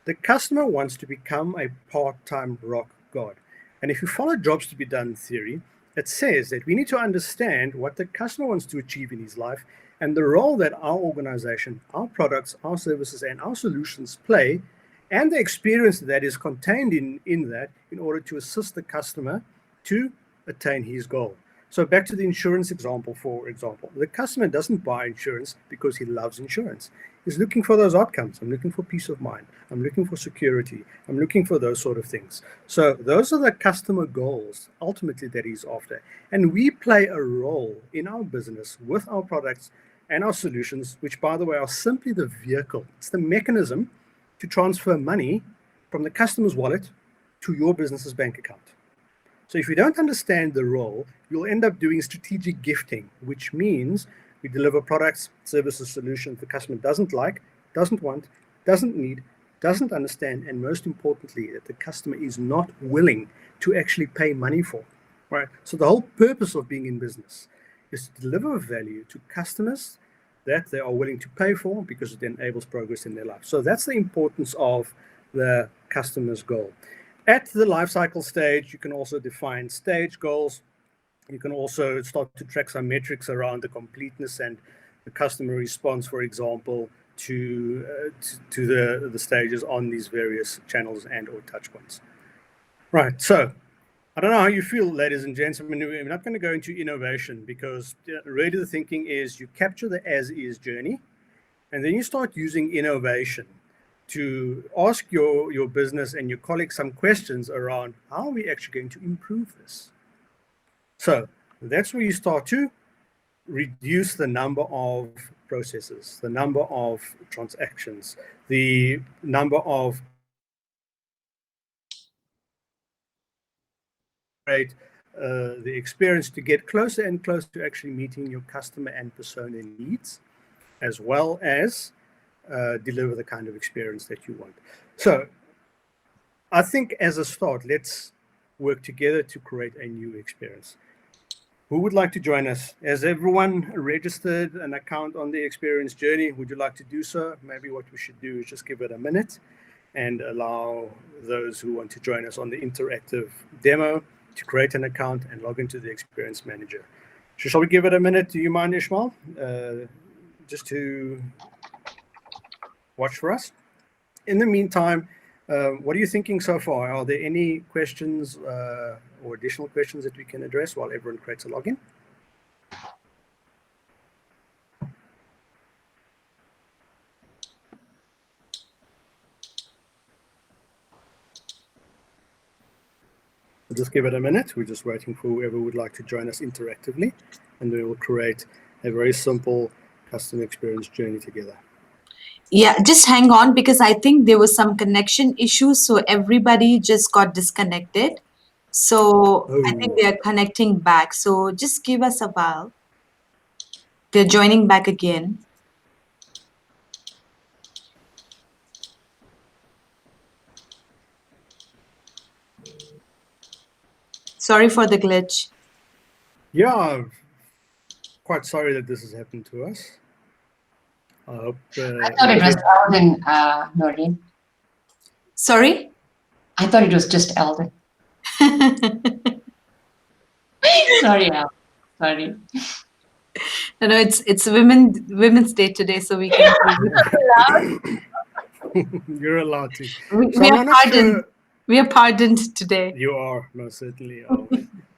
The customer wants to become a part-time rock god. And if you follow jobs to be done theory, it says that we need to understand what the customer wants to achieve in his life and the role that our organization, our products, our services, and our solutions play, and the experience that is contained in that in order to assist the customer to attain his goal. So back to the insurance example, for example, the customer doesn't buy insurance because he loves insurance. He's looking for those outcomes. I'm looking for peace of mind. I'm looking for security. I'm looking for those sort of things. So those are the customer goals ultimately that he's after. And we play a role in our business with our products and our solutions, which, by the way, are simply the vehicle. It's the mechanism to transfer money from the customer's wallet to your business's bank account. So if you don't understand the role, you'll end up doing strategic gifting, which means we deliver products, services, solutions the customer doesn't like, doesn't want, doesn't need, doesn't understand, and most importantly, that the customer is not willing to actually pay money for. Right? So the whole purpose of being in business is to deliver value to customers that they are willing to pay for because it enables progress in their life. So that's the importance of the customer's goal. At the lifecycle stage, you can also define stage goals. You can also start to track some metrics around the completeness and the customer response, for example, to the stages on these various channels and or touch points. Right, so I don't know how you feel, ladies and gents. I mean, we're not going to go into innovation because really the thinking is you capture the as-is journey and then you start using innovation to ask your business and your colleagues some questions around how are we actually going to improve this. So that's where you start to reduce the number of processes, the number of transactions, the number of the experience to get closer and closer to actually meeting your customer and persona needs, as well as deliver the kind of experience that you want. So I think as a start, let's work together to create a new experience. Who would like to join us? Has everyone registered an account on the experience journey? Would you like to do so? Maybe what we should do is just give it a minute and allow those who want to join us on the interactive demo to create an account and log into the experience manager. So shall we give it a minute? Do you mind, Ishmael? Just to watch for us. In the meantime, what are you thinking so far? Are there any questions or additional questions that we can address while everyone creates a login? We'll just give it a minute. We're just waiting for whoever would like to join us interactively, and we will create a very simple customer experience journey together. Yeah, just hang on because I think there was some connection issues, so everybody just got disconnected. So I think they are connecting back. So just give us a while. They're joining back again. Sorry for the glitch. Yeah, quite sorry that this has happened to us. I hope. I thought it was Eldon, Noreen. Sorry? I thought it was just Eldon. Sorry, Al. Sorry. No, it's Women's Day today, so we can. You're allowed to. We So are I'm not pardoned. sure. We are pardoned today. You are, most certainly are.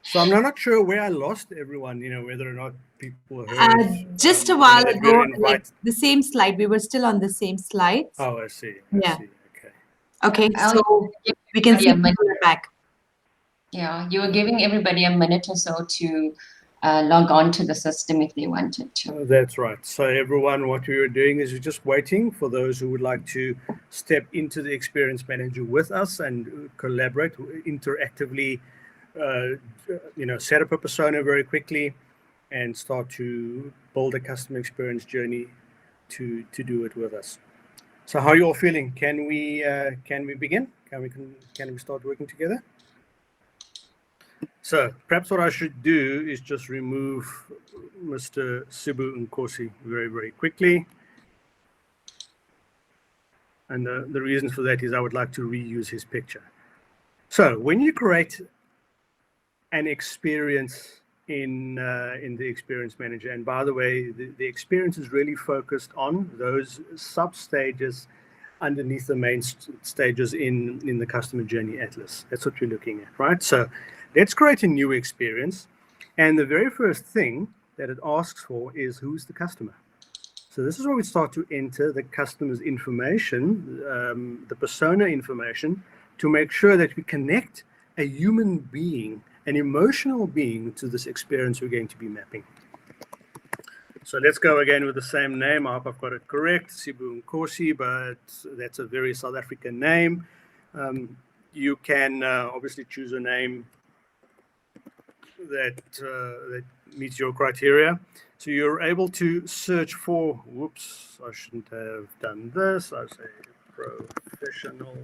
So I'm not sure where I lost everyone, whether or not people heard. Just a while that ago, we're like the same slide. We were still on the same slides. Oh, I see. Yeah. I see. Okay. Okay, Al, so we can see everybody a people minute. are back. Yeah, you were giving everybody a minute or so to log on to the system if they wanted to. That's right. So everyone, what we were doing is we're just waiting for those who would like to step into the Experience Manager with us and collaborate interactively, set up a persona very quickly and start to build a customer experience journey to do it with us. So how are you all feeling? Can we begin? Can we start working together? So perhaps what I should do is just remove Mr. Sibu Nkosi very, very quickly. And the reason for that is I would like to reuse his picture. So when you create an experience in the Experience Manager, and by the way, the experience is really focused on those sub-stages underneath the main stages in the Customer Journey Atlas. That's what we're looking at, right? So let's create a new experience. And the very first thing that it asks for is who's the customer. So this is where we start to enter the customer's information, the persona information, to make sure that we connect a human being, an emotional being, to this experience we're going to be mapping. So let's go again with the same name. I hope I've got it correct, Sibu Nkosi, but that's a very South African name. You can obviously choose a name that meets your criteria. So you're able to search for, whoops, I shouldn't have done this. I say professional.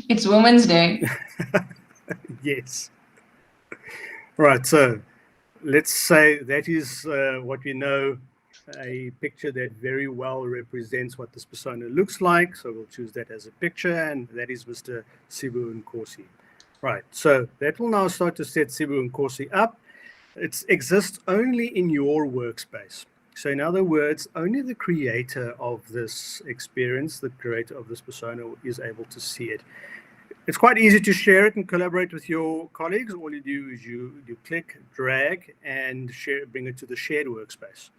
It's Women's Day. Yes. Right, so let's say that is what we know, a picture that very well represents what this persona looks like. So we'll choose that as a picture, and that is Mr. Sibu Nkosi. Right, so that will now start to set Sibu Nkosi up. It exists only in your workspace. So in other words, only the creator of this experience, the creator of this persona, is able to see it. It's quite easy to share it and collaborate with your colleagues. All you do is you click, drag, and bring it to the shared workspace.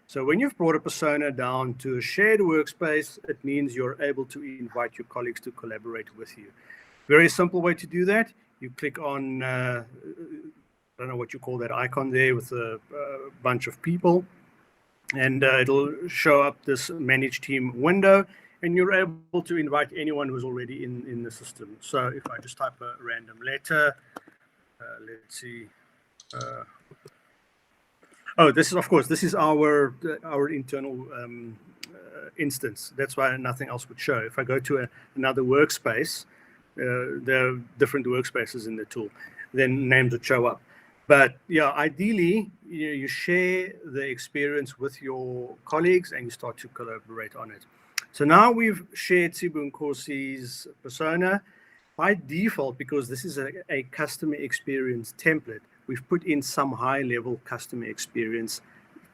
So when you've brought a persona down to a shared workspace, it means you're able to invite your colleagues to collaborate with you. Very simple way to do that. You click on, I don't know what you call that icon there with a bunch of people, and it'll show up this Manage Team window, and you're able to invite anyone who's already in the system. So if I just type a random letter, let's see. This is our internal instance. That's why nothing else would show. If I go to another workspace, there are different workspaces in the tool, then names would show up. But yeah, ideally, you share the experience with your colleagues and you start to collaborate on it. So now we've shared Sibu Nkosi's persona. By default, because this is a customer experience template, we've put in some high-level customer experience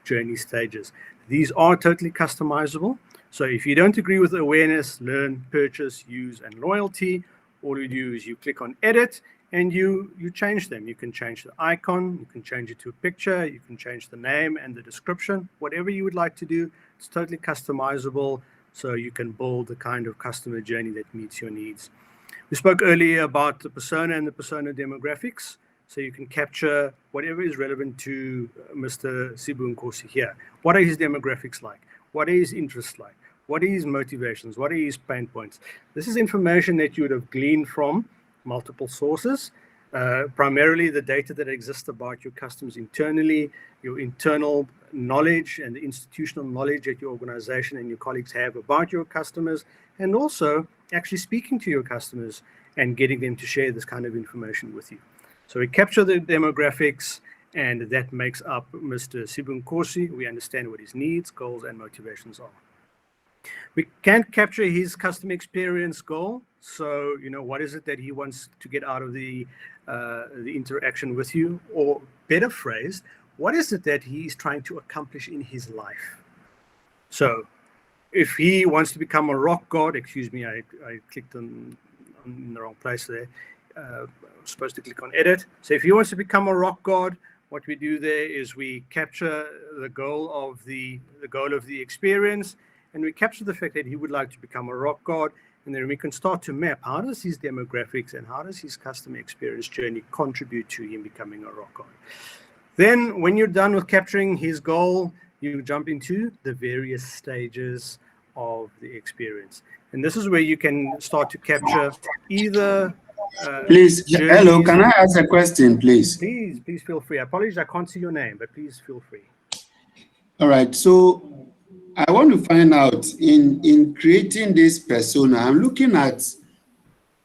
journey stages. These are totally customizable. So if you don't agree with awareness, learn, purchase, use, and loyalty, all you do is you click on edit and you change them. You can change the icon, you can change it to a picture, you can change the name and the description, whatever you would like to do. It's totally customizable, so you can build the kind of customer journey that meets your needs. We spoke earlier about the persona and the persona demographics, so you can capture whatever is relevant to Mr. Sibu Nkosi here. What are his demographics like? What are his interests like? What are his motivations? What are his pain points? This is information that you would have gleaned from multiple sources, primarily the data that exists about your customers internally, your internal knowledge and the institutional knowledge that your organization and your colleagues have about your customers, and also actually speaking to your customers and getting them to share this kind of information with you. So we capture the demographics, and that makes up Mr. Sibunkosi. We understand what his needs, goals, and motivations are. We can't capture his customer experience goal. So, what is it that he wants to get out of the interaction with you? Or better phrased, what is it that he is trying to accomplish in his life? So if he wants to become a rock god, excuse me, I clicked on the wrong place there. I was supposed to click on edit. So if he wants to become a rock god, what we do there is we capture the goal of the experience, and we capture the fact that he would like to become a rock god, and then we can start to map how does his demographics and how does his customer experience journey contribute to him becoming a rock god. Then when you're done with capturing his goal, you jump into the various stages of the experience. And this is where you can start to capture either please, journeys. hello, can I ask a question, please? Please feel free. I apologize, I can't see your name, but please feel free. All right, so I want to find out, in creating this persona, I'm looking at,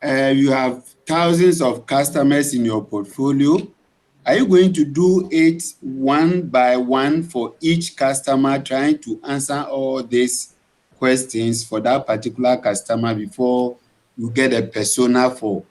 you have thousands of customers in your portfolio. Are you going to do it one by one for each customer, trying to answer all these questions for that particular customer before you get a persona for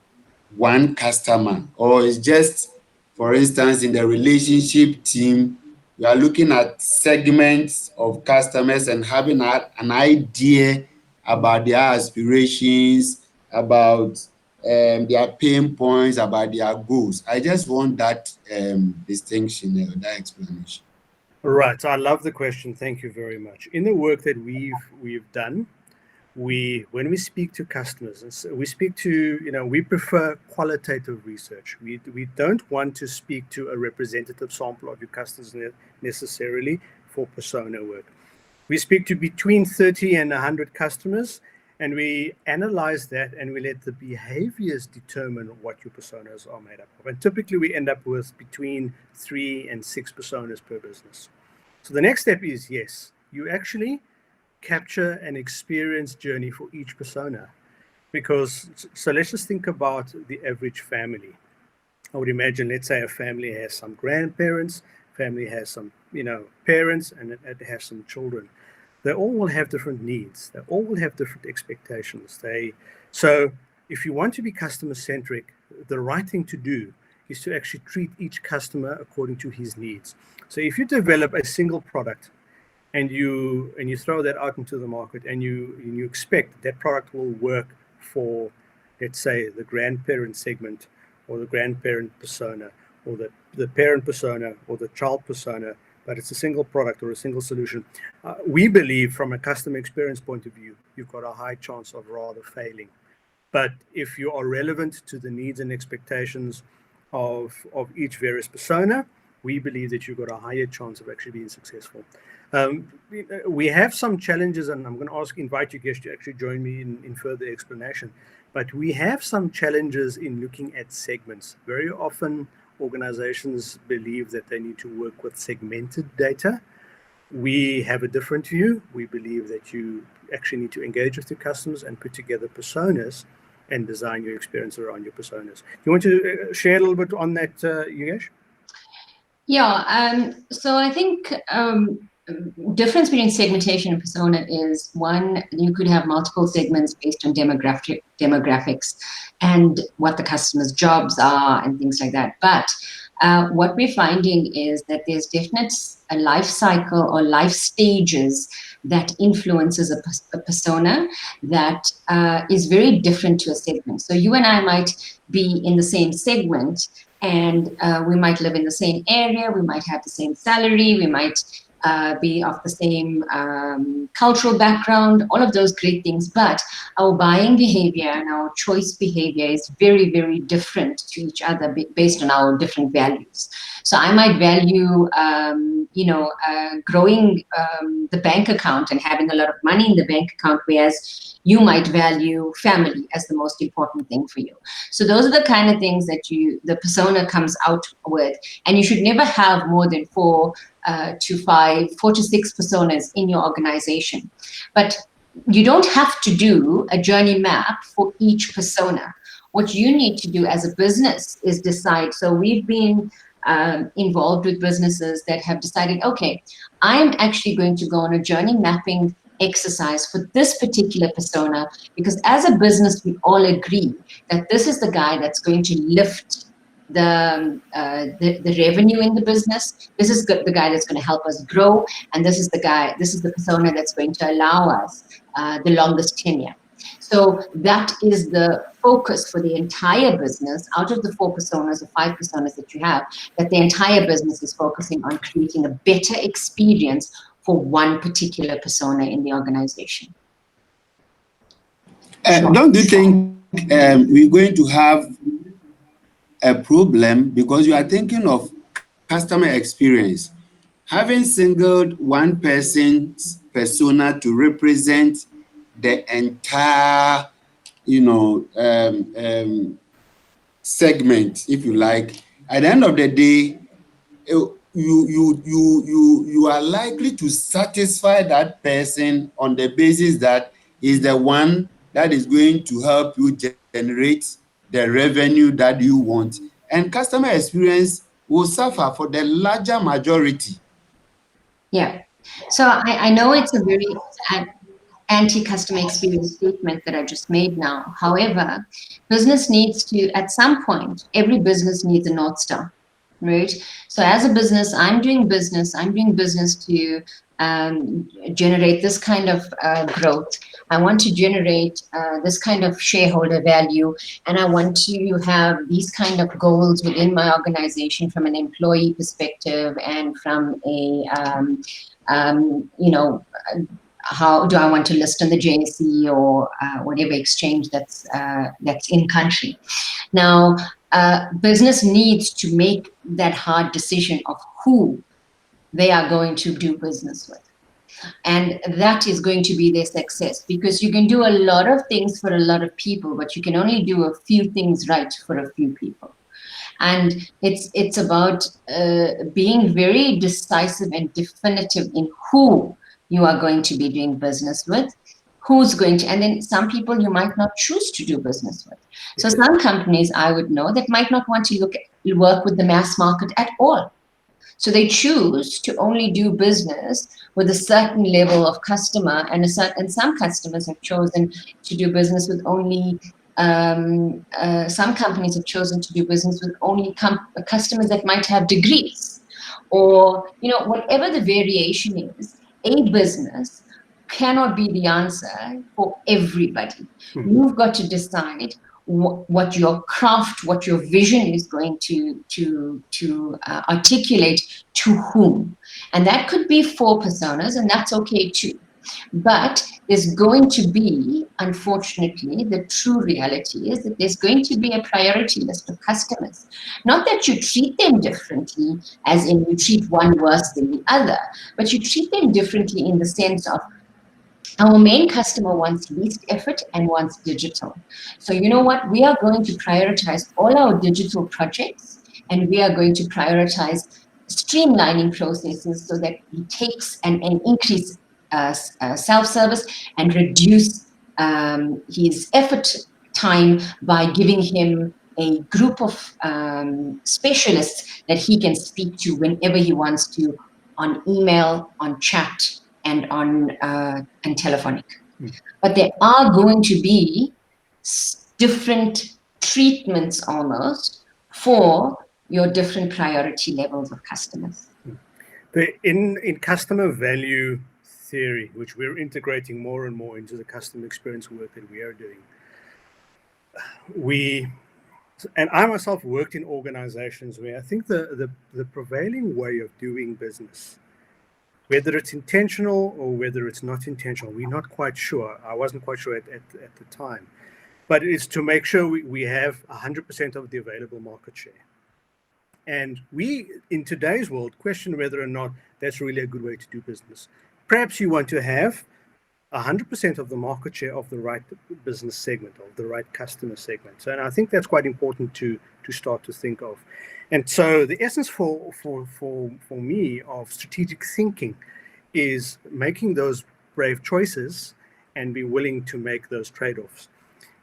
one customer? Or it's just, for instance, in the relationship team, you are looking at segments of customers and having an idea about their aspirations, about their pain points, about their goals. I just want that distinction, that explanation. Right. I love the question. Thank you very much. In the work that we've done, when we speak to customers, we speak to, we prefer qualitative research. We don't want to speak to a representative sample of your customers necessarily for persona work. We speak to between 30 and 100 customers, and we analyze that and we let the behaviors determine what your personas are made up of. And typically we end up with between 3 and 6 personas per business. So the next step is, yes, you actually capture an experience journey for each persona. So let's just think about the average family. I would imagine, let's say a family has some grandparents, family has some, parents, and it has some children. They all will have different needs. They all will have different expectations. So if you want to be customer-centric, the right thing to do is to actually treat each customer according to his needs. So if you develop a single product and you throw that out into the market and you expect that product will work for, let's say, the grandparent segment or the grandparent persona or the parent persona or the child persona, but it's a single product or a single solution, we believe from a customer experience point of view, you've got a high chance of rather failing. But if you are relevant to the needs and expectations of each various persona, we believe that you've got a higher chance of actually being successful. We have some challenges, and I'm going to invite Yugesh to actually join me in further explanation. But we have some challenges in looking at segments. Very often, organizations believe that they need to work with segmented data. We have a different view. We believe that you actually need to engage with your customers and put together personas and design your experience around your personas. You want to share a little bit on that, Yugesh? Yeah, so I think difference between segmentation and persona is, one, you could have multiple segments based on demographics and what the customer's jobs are and things like that. But what we're finding is that there's definite a life cycle or life stages that influences a persona that is very different to a segment. So you and I might be in the same segment, and we might live in the same area, we might have the same salary, we might be of the same cultural background, all of those great things, but our buying behavior and our choice behavior is very, very different to each other based on our different values. So I might value growing the bank account and having a lot of money in the bank account, whereas you might value family as the most important thing for you. So those are the kind of things that the persona comes out with, and you should never have more than 4 to 6 personas in your organization. But you don't have to do a journey map for each persona. What you need to do as a business is decide. So we've been involved with businesses that have decided, okay, I'm actually going to go on a journey mapping exercise for this particular persona, because as a business, we all agree that this is the guy that's going to lift the revenue in the business. This is the guy that's going to help us grow, and this is the persona that's going to allow us the longest tenure. So that is the focus for the entire business. Out of the 4 personas or 5 personas that you have, that the entire business is focusing on creating a better experience for one particular persona in the organization. Don't you think we're going to have a problem because you are thinking of customer experience? Having singled one person's persona to represent the entire, segment, if you like, at the end of the day, you are likely to satisfy that person on the basis that is the one that is going to help you generate the revenue that you want, and customer experience will suffer for the larger majority. Yeah. So I know it's a very anti-customer experience statement that I just made now. However, business needs to, at some point, every business needs a North Star, right? So as a business, I'm doing business to generate this kind of growth. I want to generate this kind of shareholder value, and I want to have these kind of goals within my organization from an employee perspective and from a, how do I want to list on the JSE or whatever exchange that's in country. Now, business needs to make that hard decision of who they are going to do business with. And that is going to be their success, because you can do a lot of things for a lot of people, but you can only do a few things right for a few people. And it's about being very decisive and definitive in who you are going to be doing business with, who's going to, and then some people you might not choose to do business with. So some companies I would know that might not want to work with the mass market at all. So they choose to only do business with a certain level of customer, and some customers have chosen to do business with only, some companies have chosen to do business with only customers that might have degrees, or whatever the variation is. A business cannot be the answer for everybody. You've got to decide what your craft, what your vision is going to articulate to whom. And that could be 4 personas, and that's okay too. But there's going to be, unfortunately, the true reality is that there's going to be a priority list of customers. Not that you treat them differently, as in you treat one worse than the other, but you treat them differently in the sense of, our main customer wants least effort and wants digital. So you know what? We are going to prioritize all our digital projects, and we are going to prioritize streamlining processes so that it takes and increase self-service and reduce his effort time by giving him a group of specialists that he can speak to whenever he wants to, on email, on chat, and on and telephonic. But there are going to be different treatments almost for your different priority levels of customers. In customer value theory, which we're integrating more and more into the customer experience work that we are doing, and I myself worked in organizations where I think the prevailing way of doing business, whether it's intentional or whether it's not intentional, we're not quite sure. I wasn't quite sure at the time. But it's to make sure we have 100% of the available market share. And we, in today's world, question whether or not that's really a good way to do business. Perhaps you want to have 100% of the market share of the right business segment, of the right customer segment. So, and I think that's quite important to start to think of. And so the essence for me of strategic thinking is making those brave choices and be willing to make those trade-offs.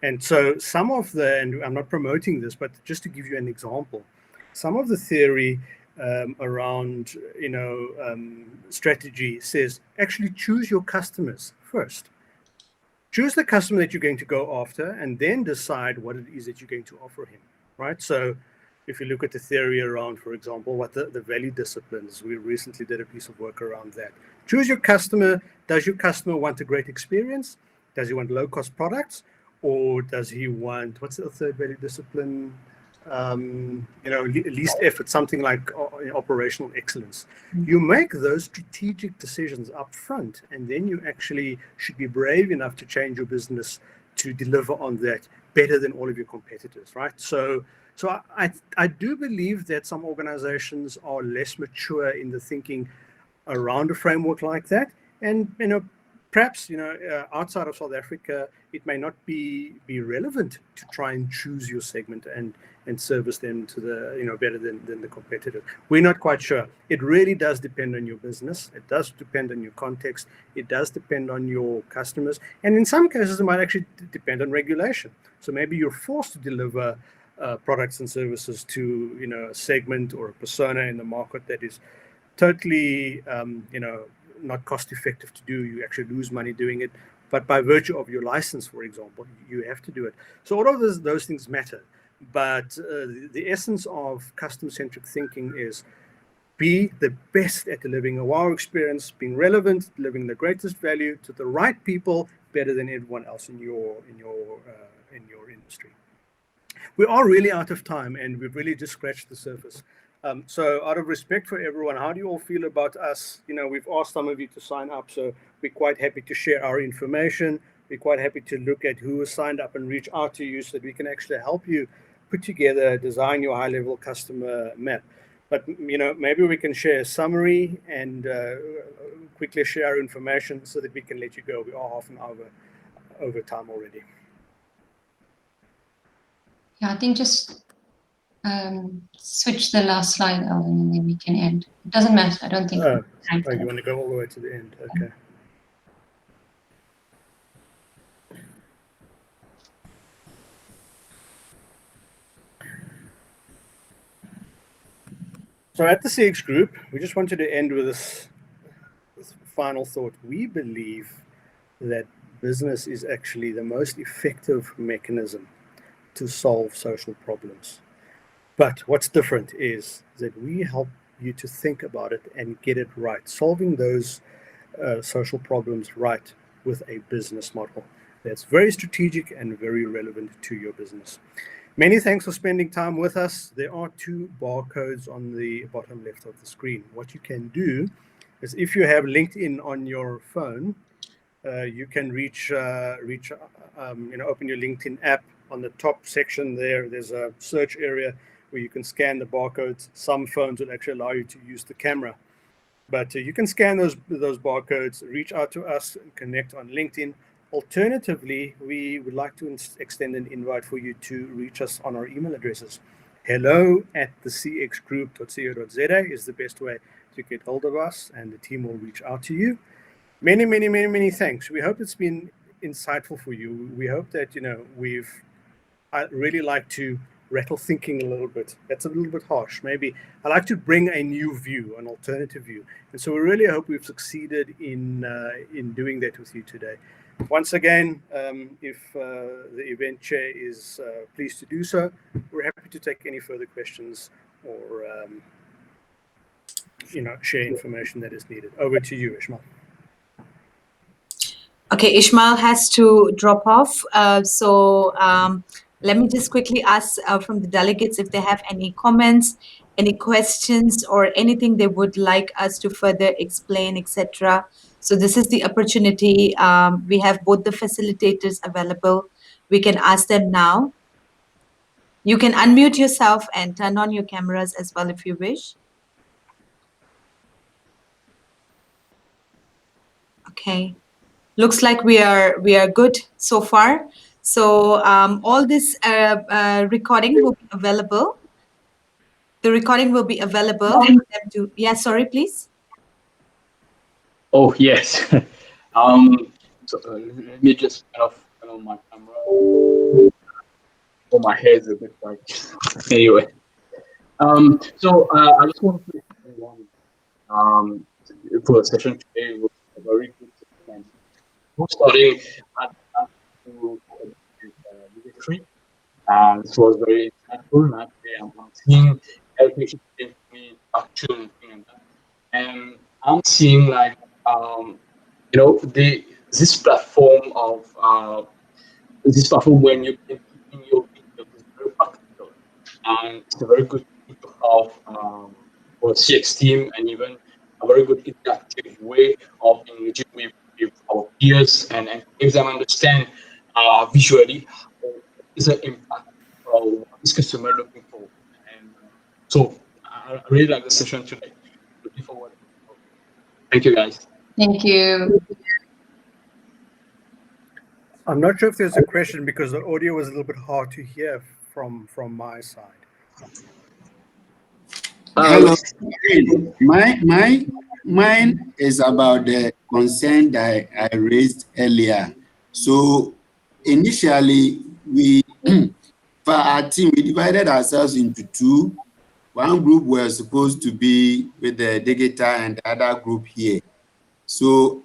And so some of the, and I'm not promoting this, but just to give you an example, some of the theory around, strategy says actually choose your customers first. Choose the customer that you're going to go after and then decide what it is that you're going to offer him, right? So if you look at the theory around, for example, what the value disciplines, we recently did a piece of work around that. Choose your customer. Does your customer want a great experience? Does he want low-cost products? Or does he want, what's the third value discipline? Least effort, something like operational excellence. You make those strategic decisions up front, and then you actually should be brave enough to change your business to deliver on that better than all of your competitors, right? So I do believe that some organizations are less mature in the thinking around a framework like that. And, perhaps, outside of South Africa, it may not be relevant to try and choose your segment and service them to the, better than the competitor. We're not quite sure. It really does depend on your business. It does depend on your context. It does depend on your customers. And in some cases, it might actually depend on regulation. So maybe you're forced to deliver products and services to, a segment or a persona in the market that is totally, not cost effective to do. You actually lose money doing it. But by virtue of your license, for example, you have to do it. So all of those things matter. But the essence of customer-centric thinking is be the best at delivering a wow experience, being relevant, delivering the greatest value to the right people, better than everyone else in your industry. We are really out of time, and we've really just scratched the surface. So out of respect for everyone, how do you all feel about us? We've asked some of you to sign up, so we're quite happy to share our information. We're quite happy to look at who has signed up and reach out to you so that we can actually help you put together, design your high-level customer map. But, maybe we can share a summary and quickly share our information so that we can let you go. We are half an hour over time already. Yeah, I think just switch the last slide, Eldon, and then we can end. It doesn't matter. I don't think. You want to go all the way to the end? Okay. So at the CX Group, we just wanted to end with this final thought. We believe that business is actually the most effective mechanism to solve social problems. But what's different is that we help you to think about it and get it right, solving those social problems right with a business model that's very strategic and very relevant to your business. Many thanks for spending time with us. There are 2 barcodes on the bottom left of the screen. What you can do is, if you have LinkedIn on your phone, you can open your LinkedIn app. On the top section there's a search area where you can scan the barcodes. Some phones will actually allow you to use the camera. But you can scan those barcodes, reach out to us, and connect on LinkedIn. Alternatively, we would like to extend an invite for you to reach us on our email addresses. hello@thecxgroup.co.za is the best way to get hold of us, and the team will reach out to you. Many, many, many, many thanks. We hope it's been insightful for you. We hope that, I really like to rattle thinking a little bit. That's a little bit harsh. Maybe I like to bring a new view, an alternative view. And so we really hope we've succeeded in doing that with you today. Once again, if the event chair is pleased to do so, we're happy to take any further questions or share information that is needed. Over to you, Ishmael. Okay, Ishmael has to drop off. Let me just quickly ask from the delegates if they have any comments, any questions, or anything they would like us to further explain, etc. So this is the opportunity. We have both the facilitators available. We can ask them now. You can unmute yourself and turn on your cameras as well if you wish. Okay. Looks like we are good so far. So all this recording will be available. The recording will be available for them to. Yeah, sorry, please. Oh yes. Let me just turn on my camera. Oh, my hair is a bit white. Anyway, I just want to thank everyone for the session today. It was a very good session. Starting at to Yugesh. This was very insightful. And I'm seeing education action, thing like that. And I'm seeing like the this platform of when you can keep in your videos is very practical, and it's a very good tool to have for CX team, and even a very good interactive way of engaging with our peers, and make them understand visually what is the impact of what is customer looking for. And so I really like the session today. Looking forward. Thank you, guys. Thank you. I'm not sure if there's a question because the audio was a little bit hard to hear from my side. Hello. Mine is about the concern that I raised earlier. So initially, for our team, we divided ourselves into two. One group were supposed to be with the digital and the other group here. So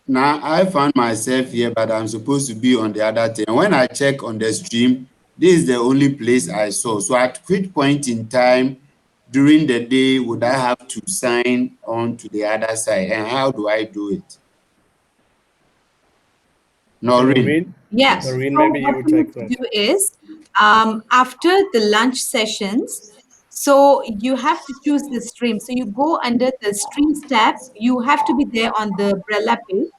now I found myself here, but I'm supposed to be on the other thing. When I check on the stream, this is the only place I saw. So at which point in time during the day would I have to sign on to the other side, and how do I do it? Noreen. Yes. Noreen, So maybe you what would we take need to that. do is after the lunch sessions, so you have to choose the stream. So you go under the streams tab. You have to be there on the umbrella page.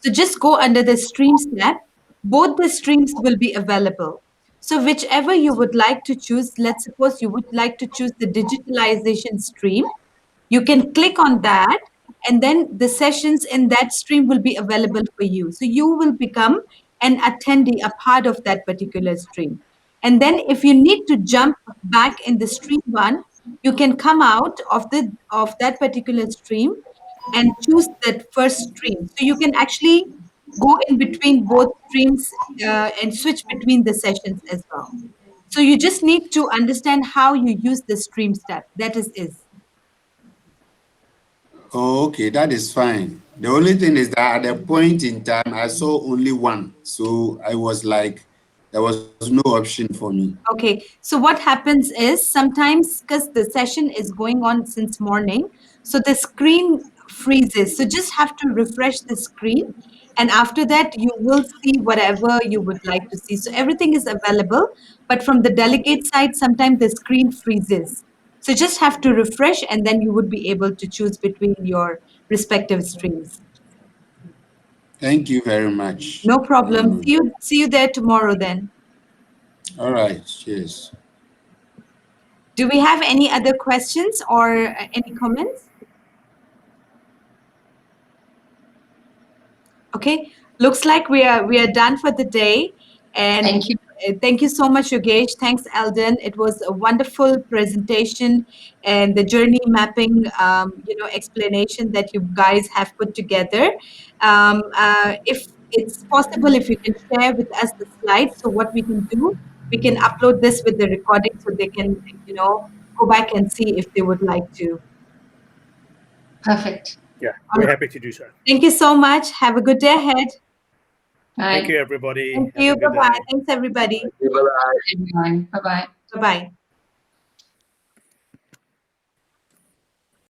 So just go under the streams tab. Both the streams will be available. So whichever you would like to choose, let's suppose you would like to choose the digitalization stream. You can click on that, and then the sessions in that stream will be available for you. So you will become an attendee, a part of that particular stream. And then if you need to jump back in the stream one, you can come out of that particular stream and choose that first stream. So you can actually go in between both streams and switch between the sessions as well. So you just need to understand how you use the stream step. That is. Oh, okay, that is fine. The only thing is that at the point in time, I saw only one. So I was like, there was no option for me. Okay, so what happens is sometimes because the session is going on since morning, so the screen freezes. So just have to refresh the screen, and after that, you will see whatever you would like to see. So everything is available, but from the delegate side, sometimes the screen freezes. So just have to refresh, and then you would be able to choose between your respective streams. Thank you very much. No problem. See you there tomorrow then. All right, cheers. Do we have any other questions or any comments? Okay, looks like we are done for the day. And Thank you. Thank you so much, Yugesh. Thanks, Eldon. It was a wonderful presentation and the journey mapping, explanation that you guys have put together. If it's possible, if you can share with us the slides, so what we can do, we can upload this with the recording so they can, go back and see if they would like to. Perfect. Yeah, we're happy to do so. Thank you so much. Have a good day ahead. Bye. Thank you, everybody. Thank Have you. a good Bye-bye. day. Thanks, everybody. Everyone. Bye-bye. Bye-bye.